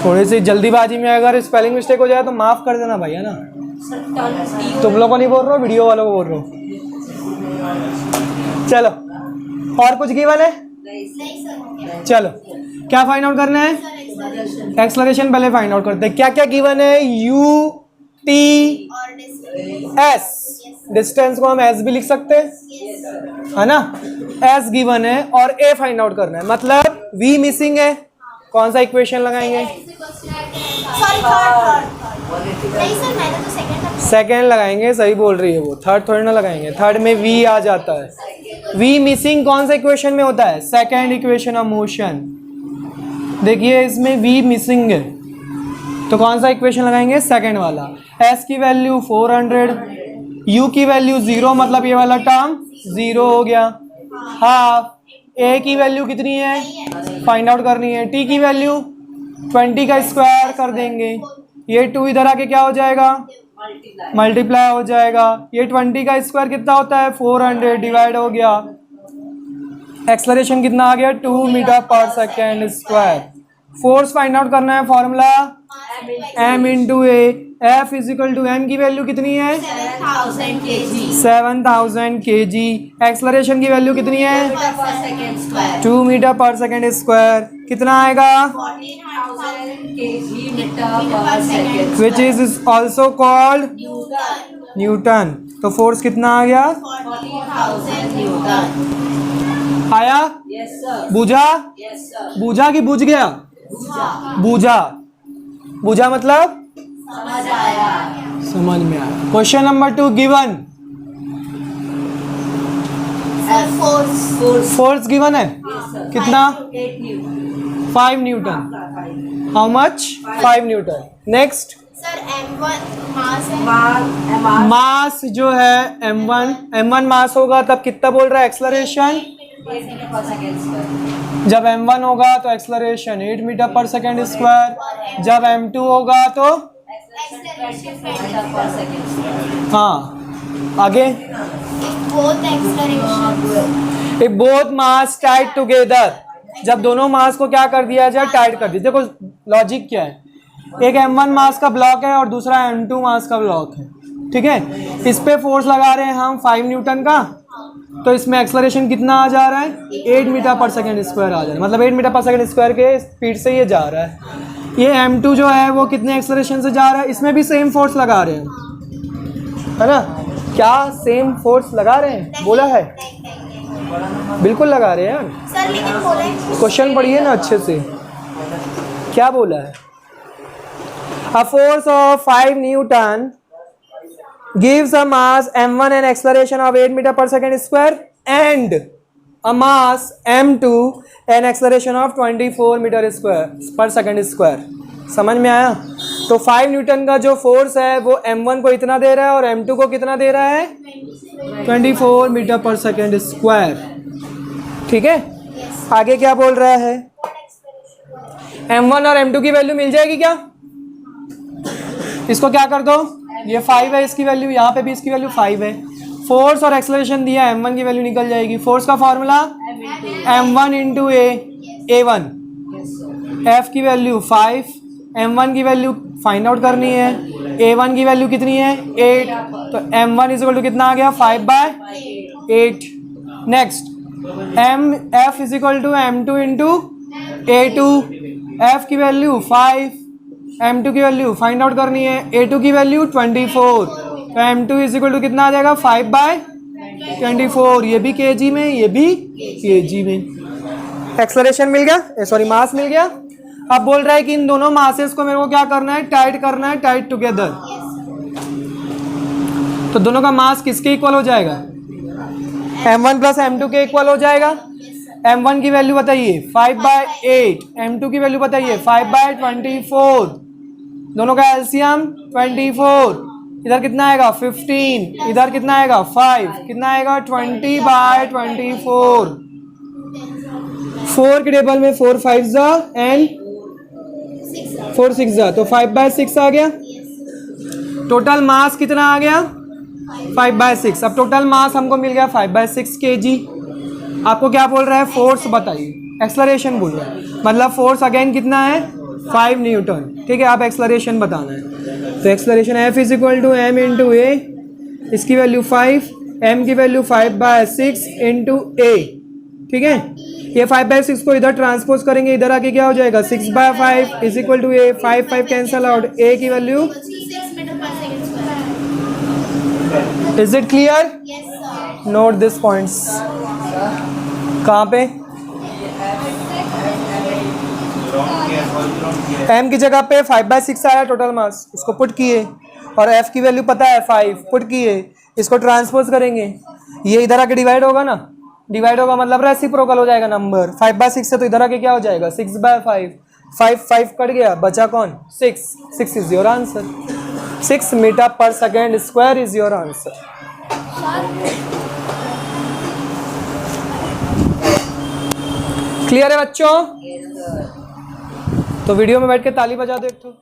थोड़ी सी जल्दीबाजी में अगर स्पेलिंग मिस्टेक हो जाए तो माफ कर देना भाई, है ना। तुम लोग को नहीं बोल रहा हूँ, वीडियो वालों को बोल रहा हूँ। चलो, और कुछ गिवन है? चलो, क्या फाइंड आउट करना है? एक्सलरेशन पहले फाइंड आउट करते हैं। क्या क्या गिवन है? U T S. डिस्टेंस को हम एस भी लिख सकते हैं, है ना। एस गिवन है और ए फाइंड आउट करना है, मतलब वी मिसिंग है। कौन सा इक्वेशन लगाएंगे? नहीं सर, मैंने तो सेकंड सेकेंड लगाएंगे, सही बोल रही है वो। थर्ड थोड़ी ना लगाएंगे, थर्ड में वी आ जाता है। वी मिसिंग कौन सा इक्वेशन में होता है? Second equation of motion. देखिए इसमें वी मिसिंग है, तो कौन सा इक्वेशन लगाएंगे? सेकेंड वाला। एस की वैल्यू 400, यू की वैल्यू 0, मतलब ये वाला टर्म 0 हो गया। हाफ। ए की वैल्यू कितनी है? फाइंड आउट करनी है। टी की वैल्यू 20 का स्क्वायर कर देंगे, ये 2 इधर आके क्या हो जाएगा? मल्टीप्लाई हो जाएगा। ये 20 का स्क्वायर कितना होता है? 400 डिवाइड हो गया। एक्सलरेशन कितना आ गया? 2 metre per second square. Force find out करना है, formula m into a. F is equal to m की वैल्यू कितनी है? 7000 केजी। एक्सलरेशन की वैल्यू कितनी है? 2 मीटर पर सेकेंड स्क्वायर। कितना आएगा? विच इज ऑल्सो कॉल्ड न्यूटन। तो फोर्स कितना आ गया? आया? बूझा? बूझा कि बूझ गया? बूझा। बूझा मतलब समझ में आया। Question number 2 given. Force given है कितना? 5 Newton. How much? 5 Newton. Next sir m1 मास है। मास जो है m1 मास होगा तब कितना बोल रहा है एक्सलरेशन? जब m1 होगा तो acceleration 8 metre per second square. जब m2 होगा तो हाँ आगे if both mass Tide together. जब दोनों मास को क्या कर दिया जाए? टाइट कर दिया। देखो लॉजिक क्या है, एक m1 मास का ब्लॉक है और दूसरा m2 मास का ब्लॉक है, ठीक है। इस पे फोर्स लगा रहे हैं हम 5 न्यूटन का, तो इसमें एक्सलरेशन कितना आ जा रहा है? 8 मीटर पर सेकेंड स्क्वायर आ जा रहा है, मतलब 8 मीटर पर सेकेंड स्क्वायर के स्पीड से ये जा रहा है। ये m2 जो है वो कितने एक्सलरेशन से जा रहा है? इसमें भी सेम फोर्स लगा रहे हैं, है ना। क्या सेम फोर्स लगा रहे हैं? बोला है बिल्कुल लगा रहे हैं यार। सर लेकिन बोला है क्वेश्चन पढ़िए ना अच्छे से, क्या बोला है। A force of 5 Newton gives a mass m1 and acceleration of 8 meter per second square and a mass m2 and acceleration of 24 meter square per second square। समझ में आया? तो 5 न्यूटन का जो फोर्स है वो m1 को इतना दे रहा है और m2 को कितना दे रहा है? 24 मीटर पर सेकेंड स्क्वायर, ठीक है। आगे क्या बोल रहा है? m1 और m2 की वैल्यू मिल जाएगी क्या? इसको क्या कर दो, ये 5 है, इसकी वैल्यू यहाँ पे भी इसकी वैल्यू 5 है। फोर्स और एक्सलरेशन दिया है, m1 की वैल्यू निकल जाएगी। फोर्स का formula m1 into a1। f की वैल्यू 5, m1 की वैल्यू फाइंड आउट करनी है, a1 की वैल्यू कितनी है? 8। तो m1 इज इक्वल टू कितना आ गया? 5/8। Next f is equal to m2 into a2। f की वैल्यू 5, m2 की वैल्यू फाइंड आउट करनी है, a2 की वैल्यू 24, तो m2 इज इक्वल टू कितना आ जाएगा 5/24, ये भी kg में, ये भी kg में। एक्सेलरेशन मिल गया, सॉरी मास मिल गया। अब बोल रहा है कि इन दोनों मासेस को मेरे को क्या करना है, टाइट करना है, टाइट टुगेदर। तो दोनों का मास किसके इक्वल हो जाएगा, m1 प्लस m2 के इक्वल हो जाएगा। m1 की वैल्यू बताइए 5/8, m2 की वैल्यू बताइए 5/24, दोनों का एलसीएम 24, इधर कितना आएगा 15, इधर कितना आएगा 5, कितना आएगा 20/24। 4 के टेबल में 4 5 एंड 4 6 तो 5/6 आ गया। टोटल मास कितना आ गया 5/6। अब टोटल मास हमको मिल गया 5/6 kg। आपको क्या बोल रहा है, फोर्स बताइए, एक्सलरेशन बोल रहा है, मतलब फोर्स अगेन कितना है 5 न्यूटन। ठीक है, आप एक्सलरेशन बताना है, तो acceleration F is equal to m into A, इसकी वैल्यू 5, m की वैल्यू 5/6 इंटू ए। ठीक है, ये 5/6 को इधर ट्रांसपोज करेंगे, इधर आके क्या हो जाएगा 6/5 is equal to A, 5 cancel out, A की वैल्यू। 6 metre per second square. Is it clear? Yes sir. Note this points. कहाँ पे, m की जगह पे 5/6 आया टोटल मास, उसको पुट किए, और f की वैल्यू पता है 5, पुट किए, इसको ट्रांसपोज करेंगे, ये इधर आके डिवाइड होगा ना, डिवाइड होगा मतलब रेसिप्रोकल हो जाएगा नंबर। 5/6 से तो इधर आके क्या हो जाएगा 6/5, 5 कट गया, बचा कौन 6 is your answer. 6 metre per second square is your answer. Clear है बच्चों? तो वीडियो में बैठ के ताली बजा दो एक तो।